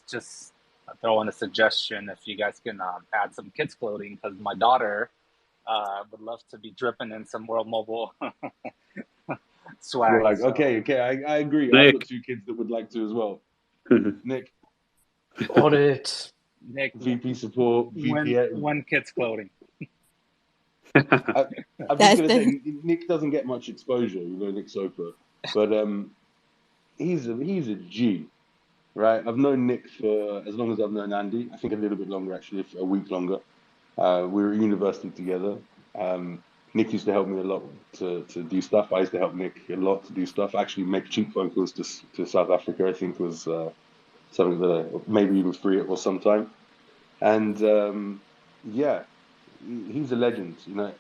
just throw in a suggestion if you guys can add some kids' clothing, because my daughter would love to be dripping in some World Mobile swag. Like, okay, I agree. Nick. I've got 2 kids that would like to as well. Nick. On it. Nick, VP support, VP. one kids' clothing. I'm just going to say, Nick doesn't get much exposure, Nick Soper, but he's a G, right? I've known Nick for as long as I've known Andy. I think a little bit longer, actually, a week longer. We were at university together. Nick used to help me a lot to do stuff. I used to help Nick a lot to do stuff. Actually, make cheap phone calls to South Africa, I think was something that maybe even free it was sometime. And yeah. He's a legend,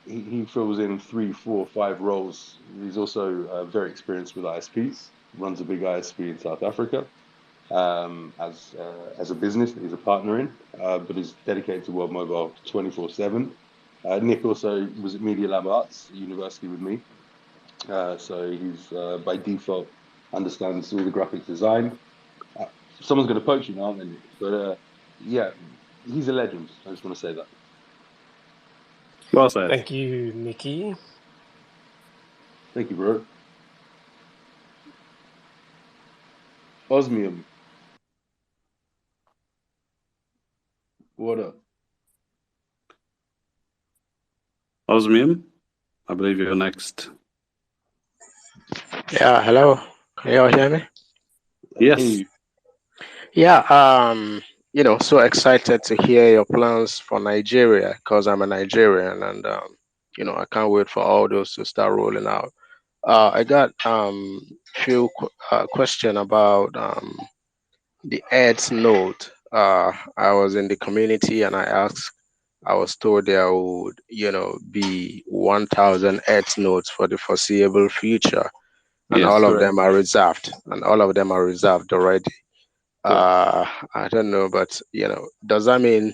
he fills in 3, 4, 5 roles. He's also very experienced with ISPs, runs a big ISP in South Africa as a business that he's a partner in, but is dedicated to World Mobile 24/7. Nick also was at Media Lab Arts at university with me, so he's by default understands all the graphic design. Someone's going to poach you now, aren't they, Nick? But yeah, he's a legend. I just want to say that. Well said. Thank you, Micky. Thank you, bro. Osmium. What up? Osmium, I believe you're next. Yeah, hello. Can you all hear me? Yes. Hey. Yeah, so excited to hear your plans for Nigeria because I'm a Nigerian and I can't wait for all those to start rolling out. I got few question about the ads node. I was in the community and I was told there would be 1,000 ads nodes for the foreseeable future, and Yes, all of correct. them are reserved, already. I don't know, but does that mean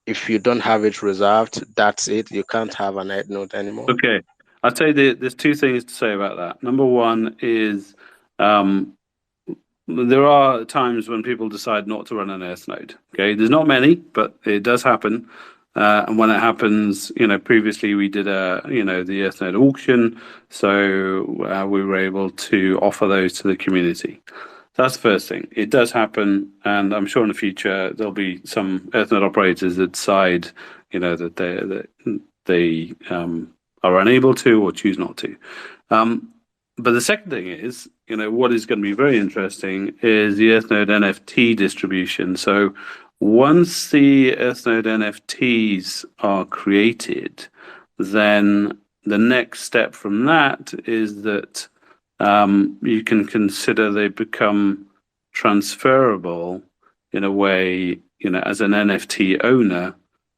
if you don't have it reserved, that's it? You can't have an ad node anymore? Okay, I'll tell you there's 2 things to say about that. Number one is there are times when people decide not to run an Earth node. Okay, there's not many, but it does happen. And when it happens, previously we did the Earth node auction, so we were able to offer those to the community. That's the first thing. It does happen, and I'm sure in the future there'll be some Earth node operators that decide, that they are unable to or choose not to. But the second thing is, what is going to be very interesting is the Earthnode NFT distribution. So once the Earthnode NFTs are created, then the next step from that is that you can consider they become transferable in a way, as an NFT owner,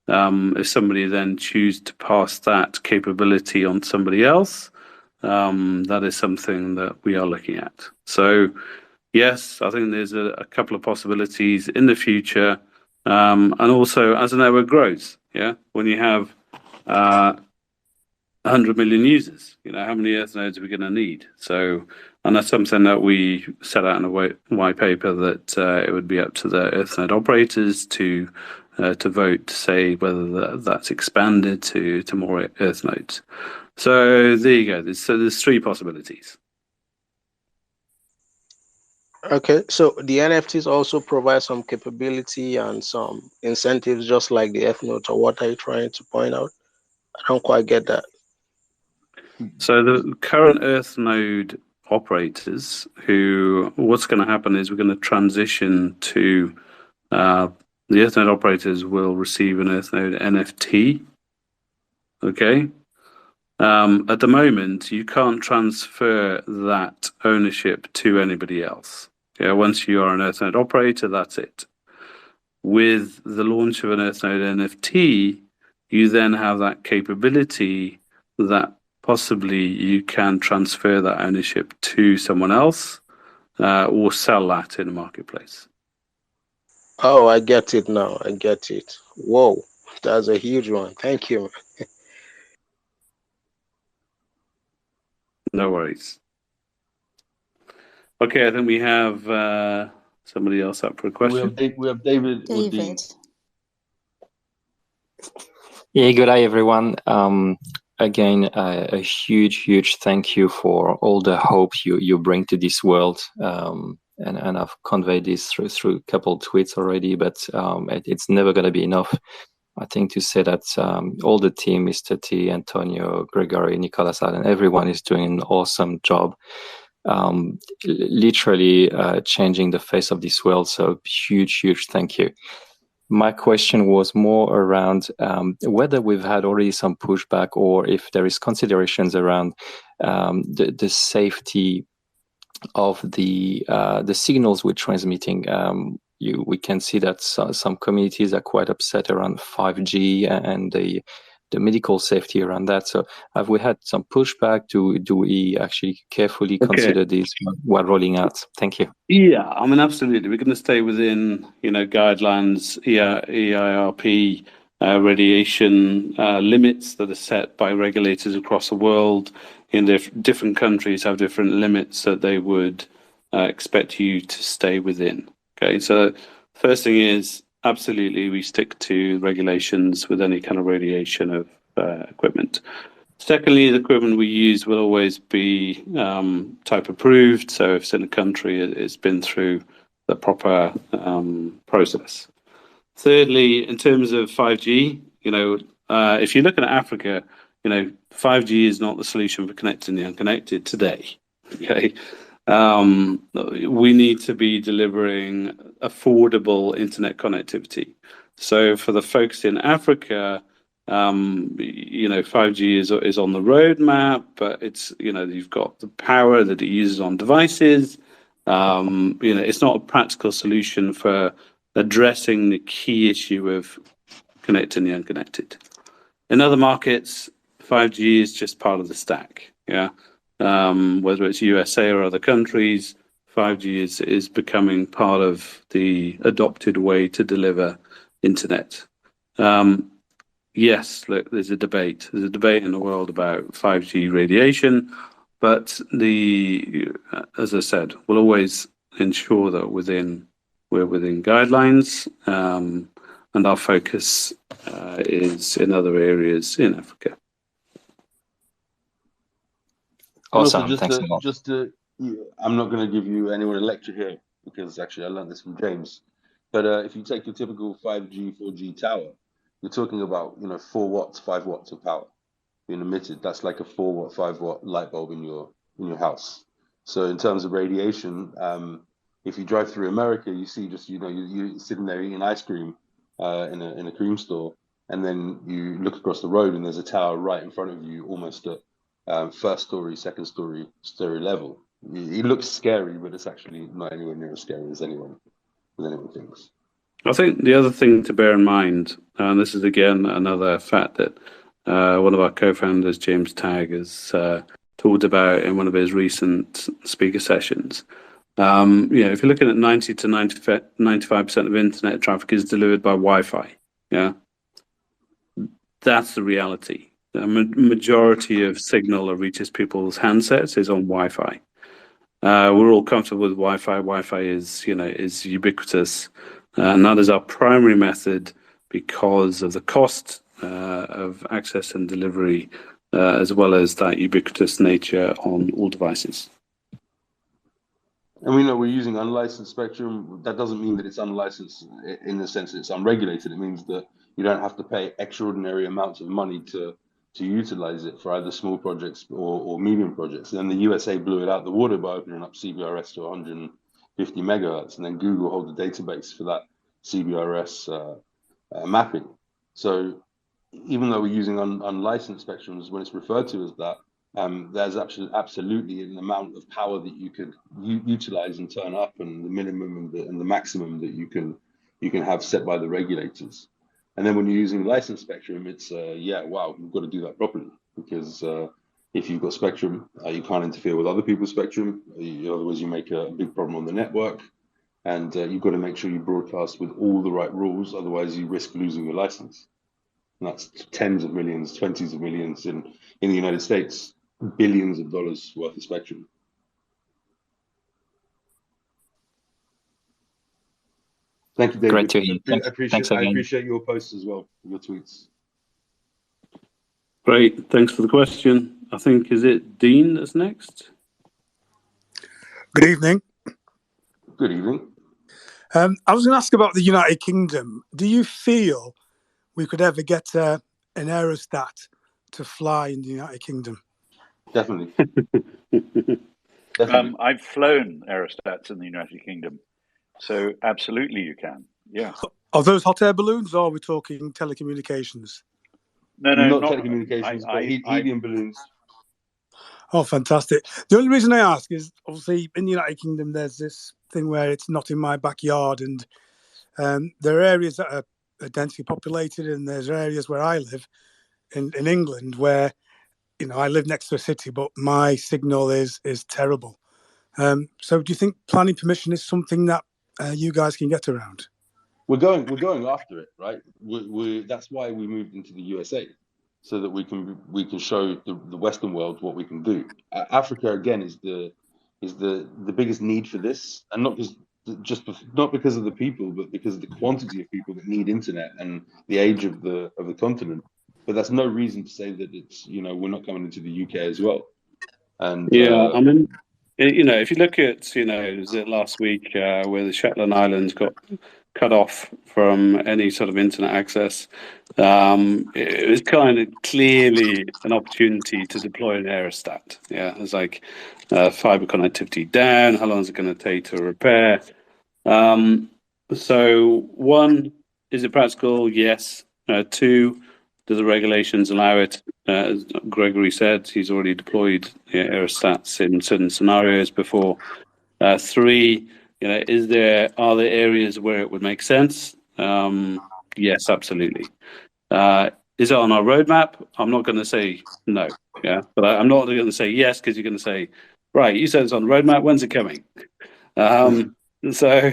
if somebody then choose to pass that capability on to somebody else, that is something that we are looking at. So yes, I think there's a couple of possibilities in the future, and also as the network grows. When you have 100 million users, how many Earth nodes are we going to need? So, and that's something that we set out in a white paper, that it would be up to the Earth node operators to vote to say whether that's expanded to more Earth nodes. So there you go. There's three possibilities. Okay, so the NFTs also provide some capability and some incentives, just like the F notes. Or what are you trying to point out? I don't quite get that. So the current Earth node operators, what's going to happen is we're going to transition to the Earth node operators will receive an Earth node NFT. Okay. At the moment, you can't transfer that ownership to anybody else. Once you are an Earth node operator, that's it. With the launch of an Earth node NFT, you then have that capability that possibly you can transfer that ownership to someone else, or sell that in the marketplace. Oh, I get it now. I get it. Whoa, that's a huge one. Thank you. No worries. Okay, I think we have somebody else up for a question. We have David. David. Yeah, good day, everyone. Again, a huge thank you for all the hope you bring to this world. And I've conveyed this through a couple of tweets already, but it's never going to be enough, I think, to say that all the team, Mr. T, Antonio, Gregory, Nicolas, and everyone is doing an awesome job. Literally changing the face of this world. So huge thank you. My question was more around whether we've had already some pushback, or if there is considerations around the safety of the signals we're transmitting. We can see that some communities are quite upset around 5G and the medical safety around that. So have we had some pushback? Do we actually carefully consider this while rolling out? Thank you. Yeah, I mean, absolutely. We're going to stay within, guidelines, EIRP, radiation limits that are set by regulators across the world. In different countries have different limits that they would expect you to stay within. Okay, so first thing is, absolutely, we stick to regulations with any kind of radiation of equipment. Secondly, the equipment we use will always be type approved. So if it's in a country, it's been through the proper process. Thirdly, in terms of 5G, if you look at Africa, 5G is not the solution for connecting the unconnected today. Okay. We need to be delivering affordable internet connectivity. So for the folks in Africa, 5G is on the roadmap, but it's, you've got the power that it uses on devices. It's not a practical solution for addressing the key issue of connecting the unconnected. In other markets, 5G is just part of the stack. Yeah. Whether it's USA or other countries, 5G is becoming part of the adopted way to deliver internet. Yes, look, there's a debate. There's a debate in the world about 5G radiation, but as I said, we'll always ensure that we're within guidelines, and our focus is in other areas in Africa. Awesome. Also, Thanks a lot. I'm not going to give anyone a lecture here, because actually I learned this from James. But if you take your typical 5G, 4G tower, you're talking about 4 watts, 5 watts of power being emitted. That's like a 4 watt, 5 watt light bulb in your house. So in terms of radiation, if you drive through America, you see you're sitting there eating ice cream in a cream store, and then you look across the road and there's a tower right in front of you, almost at first story, second story level. It looks scary, but it's actually not anywhere near as scary as anyone thinks. I think the other thing to bear in mind, and this is again another fact that one of our co-founders, James Tagg, has talked about in one of his recent speaker sessions. If you're looking at 90 to 95% of internet traffic is delivered by Wi-Fi, that's the reality. The majority of signal that reaches people's handsets is on Wi-Fi. We're all comfortable with Wi-Fi. Wi-Fi is ubiquitous, and that is our primary method because of the cost of access and delivery, as well as that ubiquitous nature on all devices. And we know we're using unlicensed spectrum. That doesn't mean that it's unlicensed in the sense that it's unregulated. It means that you don't have to pay extraordinary amounts of money to utilize it for either small projects or medium projects. And then the USA blew it out the water by opening up CBRS to 150 megahertz, and then Google hold the database for that CBRS mapping. So even though we're using unlicensed spectrums, when it's referred to as that, there's absolutely an amount of power that you could utilize and turn up, and the minimum and the maximum that you can have set by the regulators. And then when you're using licensed spectrum, it's wow, you've got to do that properly, because if you've got spectrum, you can't interfere with other people's spectrum. Otherwise, you make a big problem on the network, and you've got to make sure you broadcast with all the right rules. Otherwise, you risk losing your license. And that's tens of millions, 20s of millions in the United States. Billions of dollars worth of spectrum. Thank you, David. Great to hear. I appreciate your posts as well, your tweets. Great, thanks for the question. I think, is it Dean that's next? Good evening. Good evening. I was going to ask about the United Kingdom. Do you feel we could ever get an Aerostat to fly in the United Kingdom? Definitely. I've flown Aerostats in the United Kingdom, so absolutely you can. Yeah. Are those hot air balloons, or are we talking telecommunications? No, not telecommunications, but helium balloons. Oh, fantastic. The only reason I ask is, obviously, in the United Kingdom, there's this thing where it's not in my backyard, and there are areas that are densely populated, and there's areas where I live in England where, I live next to a city, but my signal is terrible. So do you think planning permission is something that you guys can get around? We're going after it, right? That's why we moved into the USA, so that we can show the Western world what we can do. Africa again is the biggest need for this, and not because of the people, but because of the quantity of people that need internet and the age of the continent. But that's no reason to say that it's we're not coming into the UK as well. And I mean, if you look at was it last week where the Shetland Islands got cut off from any sort of internet access, it was kind of clearly an opportunity to deploy an Aerostat. Yeah, it's like fiber connectivity down. How long is it going to take to repair? So one, is it practical? Yes. Two, do the regulations allow it? As Gregory said, he's already deployed Aerostats in certain scenarios before. Three, are there areas where it would make sense? Yes, absolutely. Is it on our roadmap? I'm not going to say no. Yeah, but I'm not going to say yes, because you're going to say, right, you said it's on the roadmap. When's it coming? So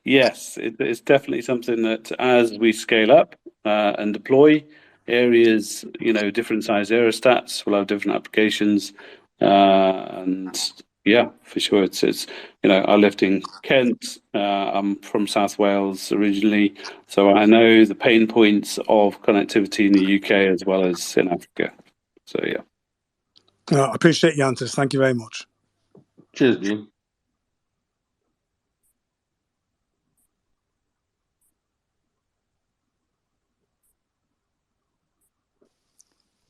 yes, it's definitely something that as we scale up and deploy areas, different size Aerostats will have different applications, and yeah, for sure, it's I lived in Kent. I'm from South Wales originally, so I know the pain points of connectivity in the UK as well as in Africa. So yeah. I appreciate your answers. Thank you very much. Cheers, Dean.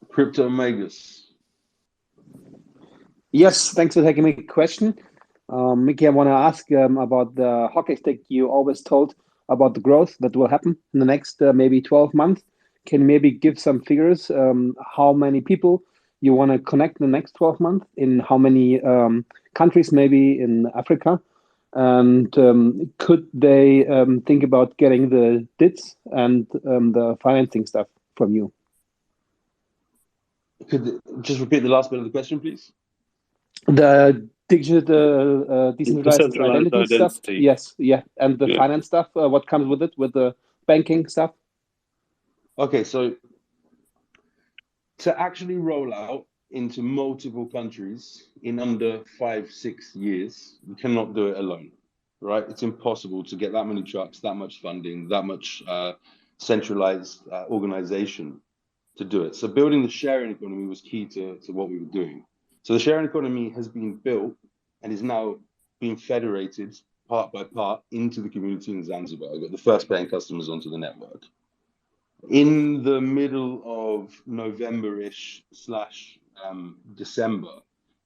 Crypto Magus. Yes, thanks for taking my question. Micky, I want to ask about the hockey stick you always told about the growth that will happen in the next maybe 12 months. Can you maybe give some figures, how many people you want to connect in the next 12 months, in how many countries, maybe in Africa? And could they think about getting the DITs and the financing stuff from you? Could just repeat the last bit of the question, please? The digital decentralized Decentralized identity stuff? identity. Yes, yeah. And the Yeah. finance stuff, what comes with it, with the banking stuff? Okay, so to actually roll out into multiple countries in under 5-6 years, you cannot do it alone, right? It's impossible to get that many trucks, that much funding, that much centralized organization to do it. So building the sharing economy was key to what we were doing. So the sharing economy has been built and is now being federated part by part into the community in Zanzibar. I got the first paying customers onto the network. In the middle of November-ish / December,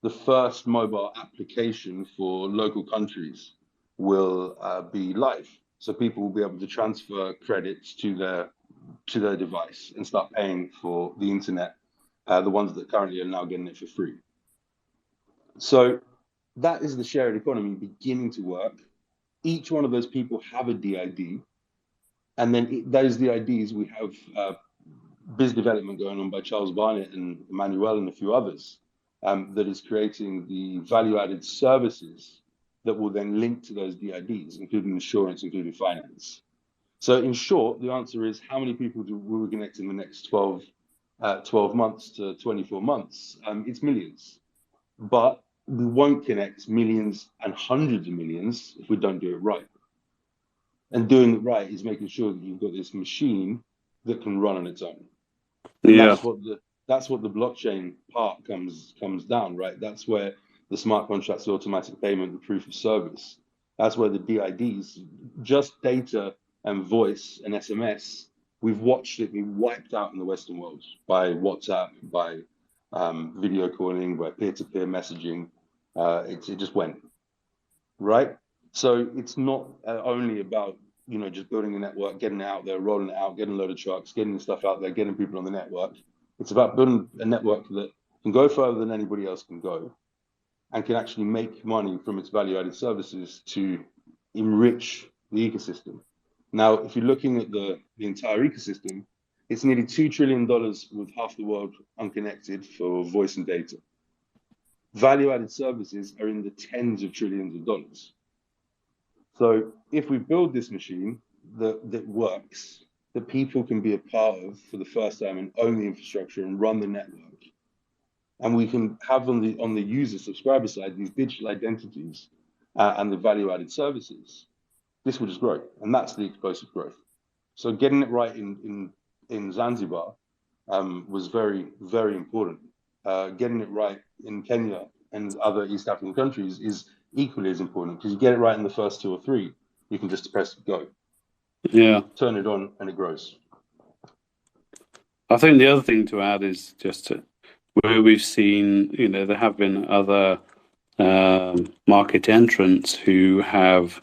the first mobile application for local countries will be live. So people will be able to transfer credits to their device and start paying for the internet, the ones that currently are now getting it for free. So that is the shared economy beginning to work. Each one of those people have a DID. And then those DIDs, we have biz development going on by Charles Barnett and Emmanuel and a few others that is creating the value-added services that will then link to those DIDs, including insurance, including finance. So in short, the answer is how many people will we connect in the next 12 months to 24 months? It's millions. But we won't connect millions and hundreds of millions if we don't do it right. And doing it right is making sure that you've got this machine that can run on its own. And Yeah. that's what the blockchain part comes down, right? That's where the smart contracts, the automatic payment, the proof of service. That's where the DIDs, just data and voice and SMS, we've watched it be wiped out in the Western world by WhatsApp, by video calling, by peer-to-peer messaging. It just went, right? So it's not only about, just building a network, getting it out there, rolling it out, getting a load of trucks, getting the stuff out there, getting people on the network. It's about building a network that can go further than anybody else can go and can actually make money from its value-added services to enrich the ecosystem. Now, if you're looking at the entire ecosystem, it's nearly $2 trillion with half the world unconnected for voice and data. Value-added services are in the tens of trillions of dollars. So if we build this machine that works, that people can be a part of for the first time and own the infrastructure and run the network, and we can have on the user subscriber side these digital identities and the value-added services, this will just grow, and that's the explosive growth. So getting it right in Zanzibar was very, very important. Getting it right in Kenya and other East African countries is equally as important, because you get it right in the first 2 or 3, you can just press go. Yeah. Turn it on and it grows. I think the other thing to add is just where we've seen, there have been other market entrants who have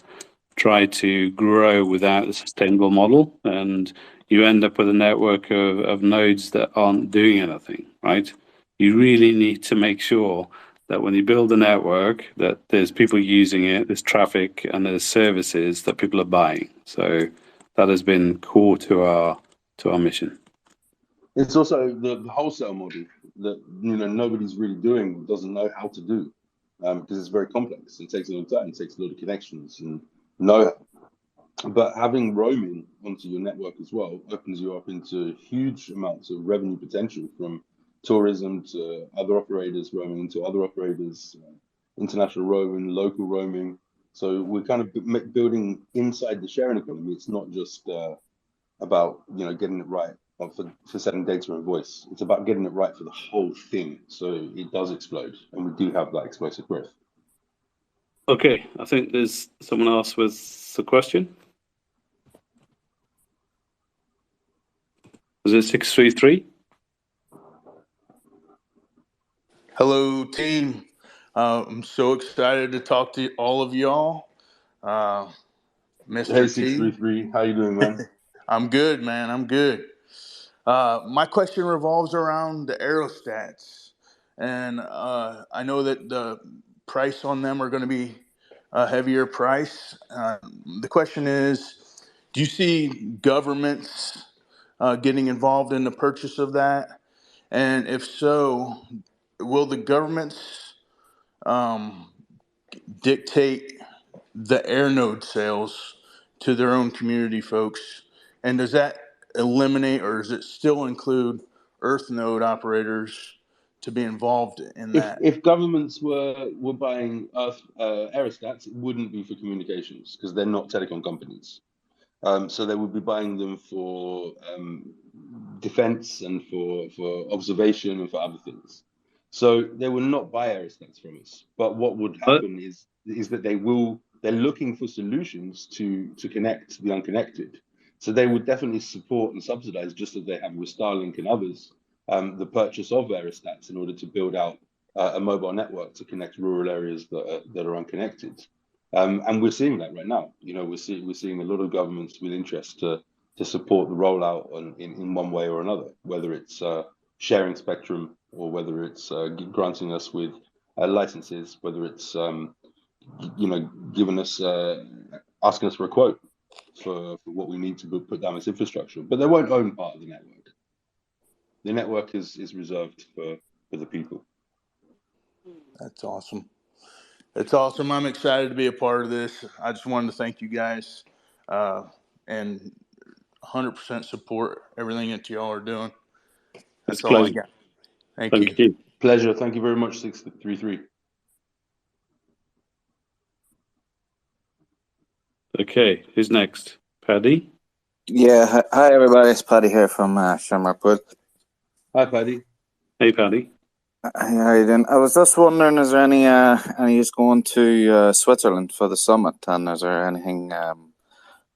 tried to grow without a sustainable model, and you end up with a network of nodes that aren't doing anything, right? You really need to make sure that when you build a network, that there's people using it, there's traffic, and there's services that people are buying. So that has been core to our mission. It's also the wholesale model that nobody's really doing, doesn't know how to do, because it's very complex and takes a long time, it takes a lot of connections and know-how. But having roaming onto your network as well opens you up into huge amounts of revenue potential, from tourism to other operators roaming into other operators, international roaming, local roaming. So we're kind of building inside the sharing economy. It's not just about getting it right for setting data and voice. It's about getting it right for the whole thing, so it does explode, and we do have that explosive growth. Okay, I think there's someone else with a question. Was it 633? Hello, team. I'm so excited to talk to all of y'all. Mr. Hey, 633, how you doing, man? I'm good, man. I'm good. My question revolves around the Aerostats, and I know that the price on them are going to be a heavier price. The question is, do you see governments getting involved in the purchase of that? And if so, will the governments dictate the air node sales to their own community folks? And does that eliminate, or does it still include earth node operators to be involved in that? If governments were buying aerostats, it wouldn't be for communications because they're not telecom companies. So they would be buying them for defense and for observation and for other things. So they will not buy aerostats from us. But what would happen is that they're looking for solutions to connect the unconnected. So they would definitely support and subsidize, just as they have with Starlink and others, the purchase of aerostats in order to build out a mobile network to connect rural areas that are unconnected. And we're seeing that right now. We're seeing a lot of governments with interest to support the rollout in one way or another, whether it's sharing spectrum or whether it's granting us with licenses, whether it's giving us asking us for a quote for what we need to put down as infrastructure. But they won't own part of the network. The network is reserved for the people. That's awesome. It's awesome. I'm excited to be a part of this. I just wanted to thank you guys and 100% support everything that y'all are doing. That's all I got. Thank you. Pleasure. Thank you very much, 633. Okay, who's next? Paddy? Yeah, hi everybody. It's Paddy here from Shamrockwood. Hi, Paddy. Hey, Paddy. How are you doing? I was just wondering, is there any just going to Switzerland for the summit, and is there anything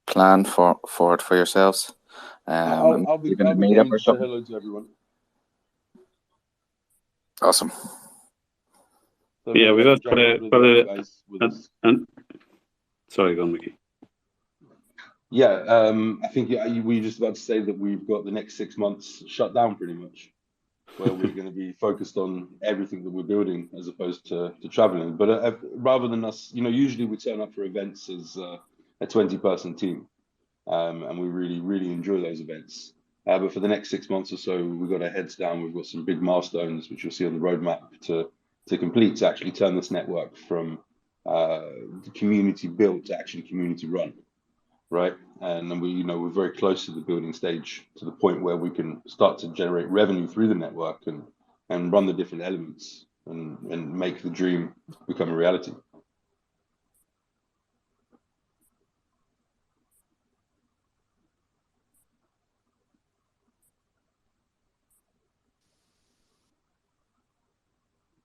planned for it for yourselves? I'll be going to say hello to everyone. Awesome. So yeah, we've got sorry, go on, Micky. Yeah, I think we were just about to say that we've got the next 6 months shut down pretty much, where we're going to be focused on everything that we're building as opposed to traveling. But rather than us, usually we turn up for events as a 20-person team, and we really, really enjoy those events. But for the next 6 months or so, we've got our heads down. We've got some big milestones, which you'll see on the roadmap to complete, to actually turn this network from community built to actually community run, right? And then we're very close to the building stage, to the point where we can start to generate revenue through the network and run the different elements and make the dream become a reality.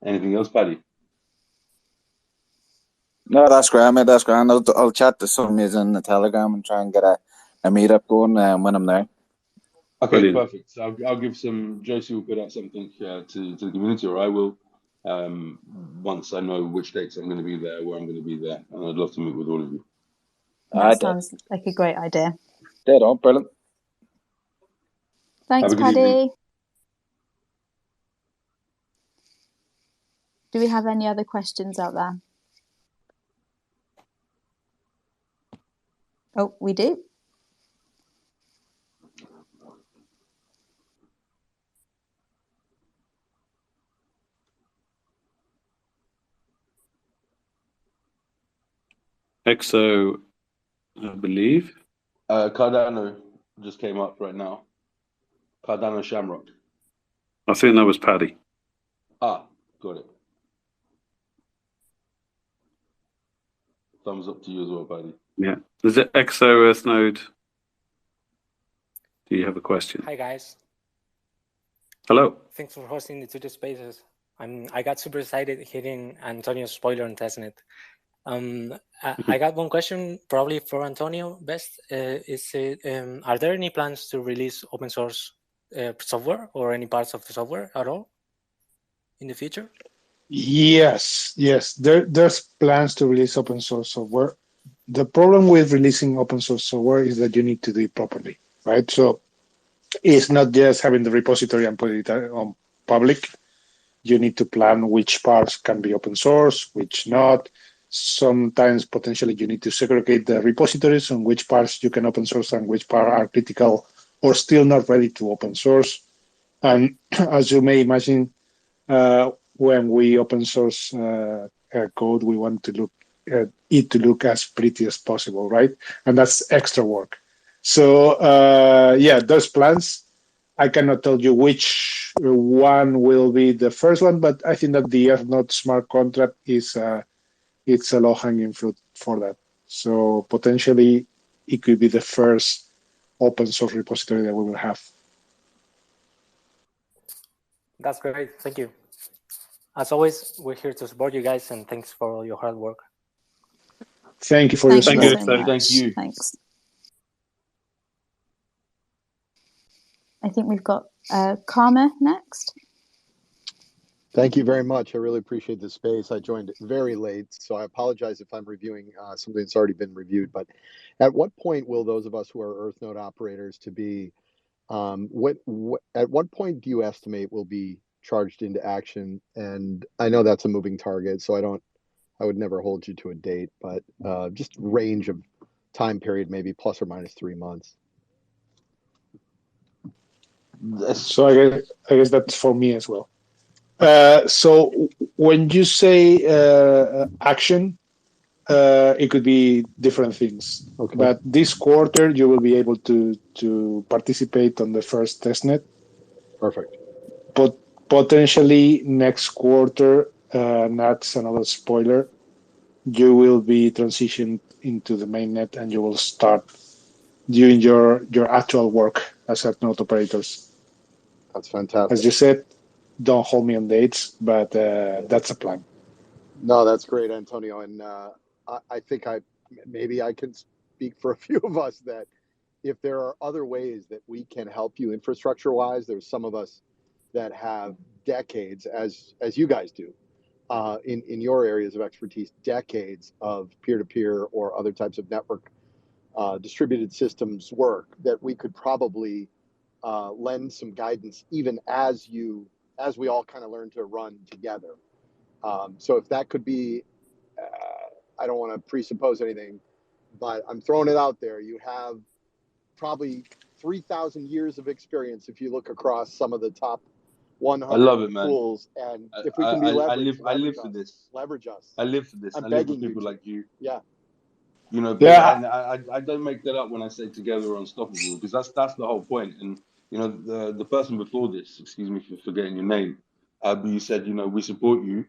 Anything else, Paddy? No, that's grand, mate. That's grand. I'll chat to some of you in the Telegram and try and get a meetup going when I'm there. Okay, brilliant. Perfect. So I'll give Josie will put out something to the community, or I will, once I know which dates I'm going to be there, where I'm going to be there, and I'd love to meet with all of you. That sounds like a great idea. Dead on, brilliant. Thanks, Paddy. Do we have any other questions out there? Oh, we do. EXO, I believe. Cardano just came up right now. Cardano Shamrock. I think that was Paddy. Ah, got it. Thumbs up to you as well, Paddy. Yeah. Is it EXO Earth Node? Do you have a question? Hi, guys. Hello. Thanks for hosting the Twitter Spaces. I got super excited hearing Antonio's spoiler on testnet. I got one question, probably for Antonio best. Are there any plans to release open source software or any parts of the software at all in the future? Yes. There's plans to release open source software. The problem with releasing open source software is that you need to do it properly, right? So it's not just having the repository and put it on public. You need to plan which parts can be open source, which not. sometimes potentially you need to segregate the repositories on which parts you can open source and which parts are critical or still not ready to open source. And as you may imagine, when we open source code, we want to look as pretty as possible, right? And that's extra work. So those plans, I cannot tell you which one will be the first one, but I think that the Earth smart contract is it's a low-hanging fruit for that. So potentially, it could be the first open source repository that we will have. That's great. Thank you. As always, we're here to support you guys, and thanks for all your hard work. Thank you for your support. Thank you. Thanks. I think we've got Karma next. Thank you very much. I really appreciate the space. I joined very late, so I apologize if I'm reviewing something that's already been reviewed. But at what point will those of us who are Earth node operators to be, at what point do you estimate will be charged into action? And I know that's a moving target, so I would never hold you to a date, but just range of time period, maybe plus or minus 3 months. So I guess that's for me as well. So when you say action, it could be different things. Okay. But this quarter, you will be able to participate on the first testnet. Perfect. But potentially next quarter, that's another spoiler, you will be transitioned into the mainnet and you will start doing your actual work as node operators. That's fantastic. As you said, don't hold me on dates, but that's a plan. No, that's great, Antonio. And I think maybe I can speak for a few of us that if there are other ways that we can help you infrastructure-wise, there's some of us that have decades, as you guys do, in your areas of expertise, decades of peer-to-peer or other types of network distributed systems work that we could probably lend some guidance even as we all kind of learn to run together. So if that could be, I don't want to presuppose anything, but I'm throwing it out there. You have probably 3,000 years of experience if you look across some of the top 100 I love it, man. tools. And if we can be leveraged, I live for this. Leverage us. I live for this. I'm I live for begging people you. like you. Yeah. You know, Yeah. and I don't make that up when I say together we're unstoppable, because that's the whole point. And you know, the person before this, excuse me for forgetting your name, but you said, you know, we support you.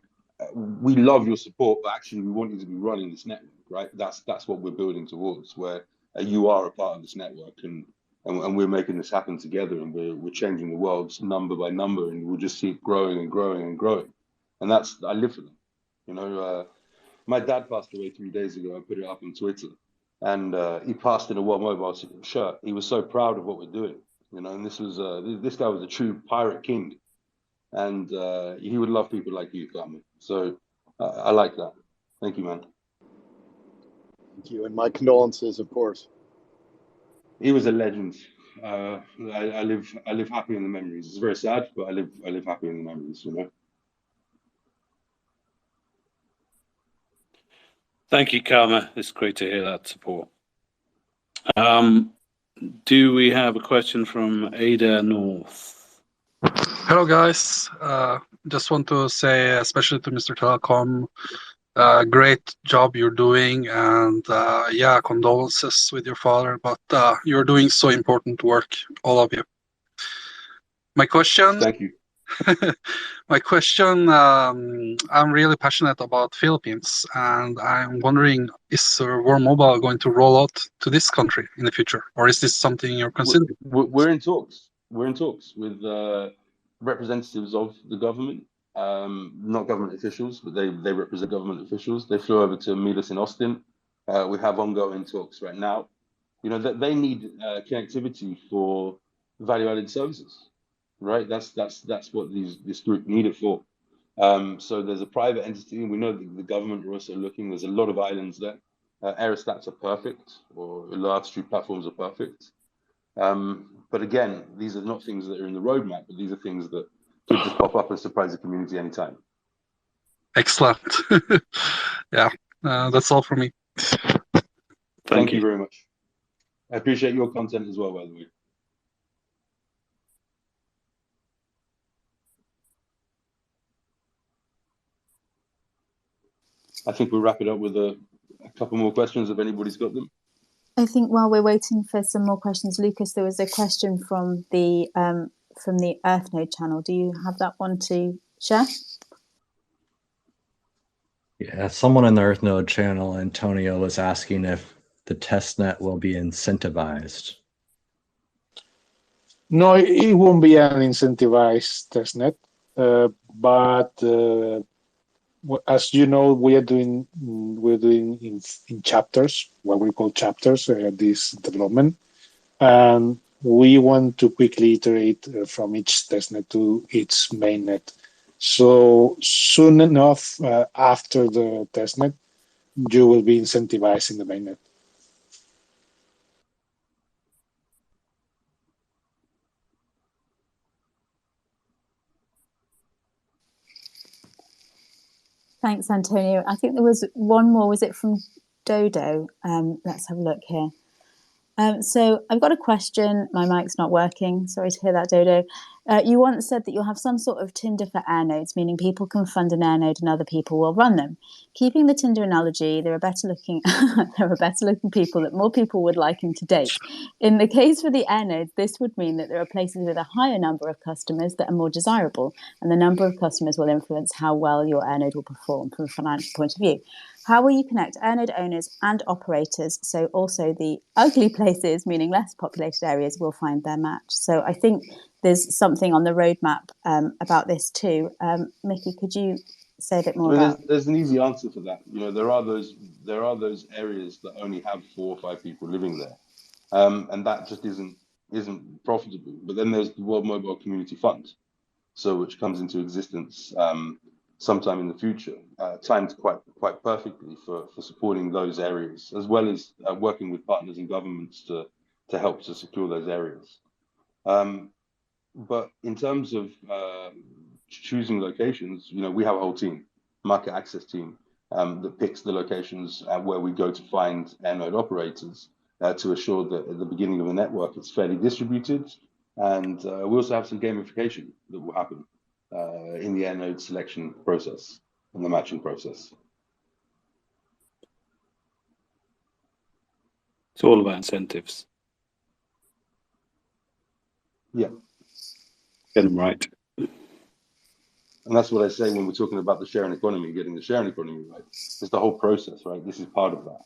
We love your support, but actually we want you to be running this network, right? That's what we're building towards, where you are a part of this network, and we're making this happen together, and we're changing the world number by number, and we'll just keep growing and growing and growing. And I live for them. You know, my dad passed away 3 days ago. I put it up on Twitter, and he passed in a World Mobile shirt. He was so proud of what we're doing, you know. And this guy was a true pirate king, and he would love people like you, Carmen. So I like that. Thank you, man. Thank you, and my condolences, of course. He was a legend. I live happy in the memories. It's very sad, but I live happy in the memories, you know. Thank you, Karma. It's great to hear that support. Do we have a question from Ada North? Hello, guys. Just want to say, especially to Mr. Telecom, great job you're doing, and yeah, condolences with your father, but you're doing so important work, all of you. My question. Thank you. My question, I'm really passionate about Philippines, and I'm wondering, is World Mobile going to roll out to this country in the future, or is this something you're considering? We're in talks. We're in talks with representatives of the government, not government officials, but they represent government officials. They flew over to meet us in Austin. We have ongoing talks right now. You know, that they need connectivity for value-added services. Right, that's what this group need it for. So there's a private entity, and we know that the government are also looking. There's a lot of islands there. Aerostats are perfect, or large street platforms are perfect. But again, these are not things that are in the roadmap, but these are things that could just pop up and surprise the community anytime. Excellent. Yeah, That's all for me. Thank you very much. I appreciate your content as well, by the way. I think we'll wrap it up with a couple more questions if anybody's got them. I think while we're waiting for some more questions, Lucas, there was a question from the EarthNode channel. Do you have that one to share? Yeah, someone in the EarthNode channel, Antonio, was asking if the testnet will be incentivized. No, it won't be an incentivized testnet, but as you know, we're doing in chapters, what we call chapters, this development, and we want to quickly iterate from each testnet to its mainnet. So soon enough after the testnet, you will be incentivized in the mainnet. Thanks, Antonio. I think there was one more. Was it from Dodo? Let's have a look here. So I've got a question. My mic's not working. Sorry to hear that, Dodo. You once said that you'll have some sort of Tinder for air nodes, meaning people can fund an air node and other people will run them. Keeping the Tinder analogy, there are better looking people that more people would like him to date. In the case for the air nodes, this would mean that there are places with a higher number of customers that are more desirable, and the number of customers will influence how well your air node will perform from a financial point of view. How will you connect air node owners and operators so also the ugly places, meaning less populated areas, will find their match? So I think there's something on the roadmap about this too. Micky, could you say a bit more about? There's an easy answer for that. You know, there are those areas that only have 4 or 5 people living there, and that just isn't profitable. But then there's the World Mobile Community Fund, so which comes into existence sometime in the future, timed quite perfectly for supporting those areas, as well as working with partners and governments to help to secure those areas. But in terms of choosing locations, you know, we have a whole team, market access team, that picks the locations where we go to find air node operators to assure that at the beginning of the network it's fairly distributed. And we also have some gamification that will happen in the air node selection process and the matching process. It's all about incentives. Yeah. Get them right. And that's what I say when we're talking about the sharing economy, getting the sharing economy right. It's the whole process, right? This is part of that.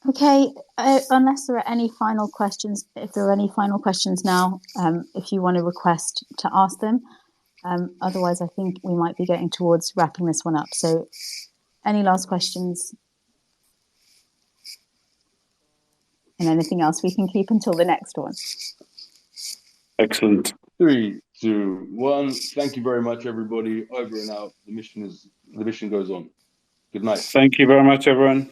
Okay, unless there are any final questions, if there are any final questions now, if you want to request to ask them. Otherwise, I think we might be getting towards wrapping this one up. So any last questions? And anything else we can keep until the next one. Excellent. 3, 2, 1. Thank you very much, everybody. Over and out. The mission goes on. Good night. Thank you very much, everyone.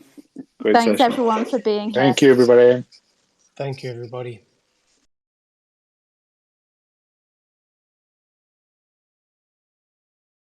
Great Thanks, session. everyone, for being here. Thank you, everybody. Thank you, everybody.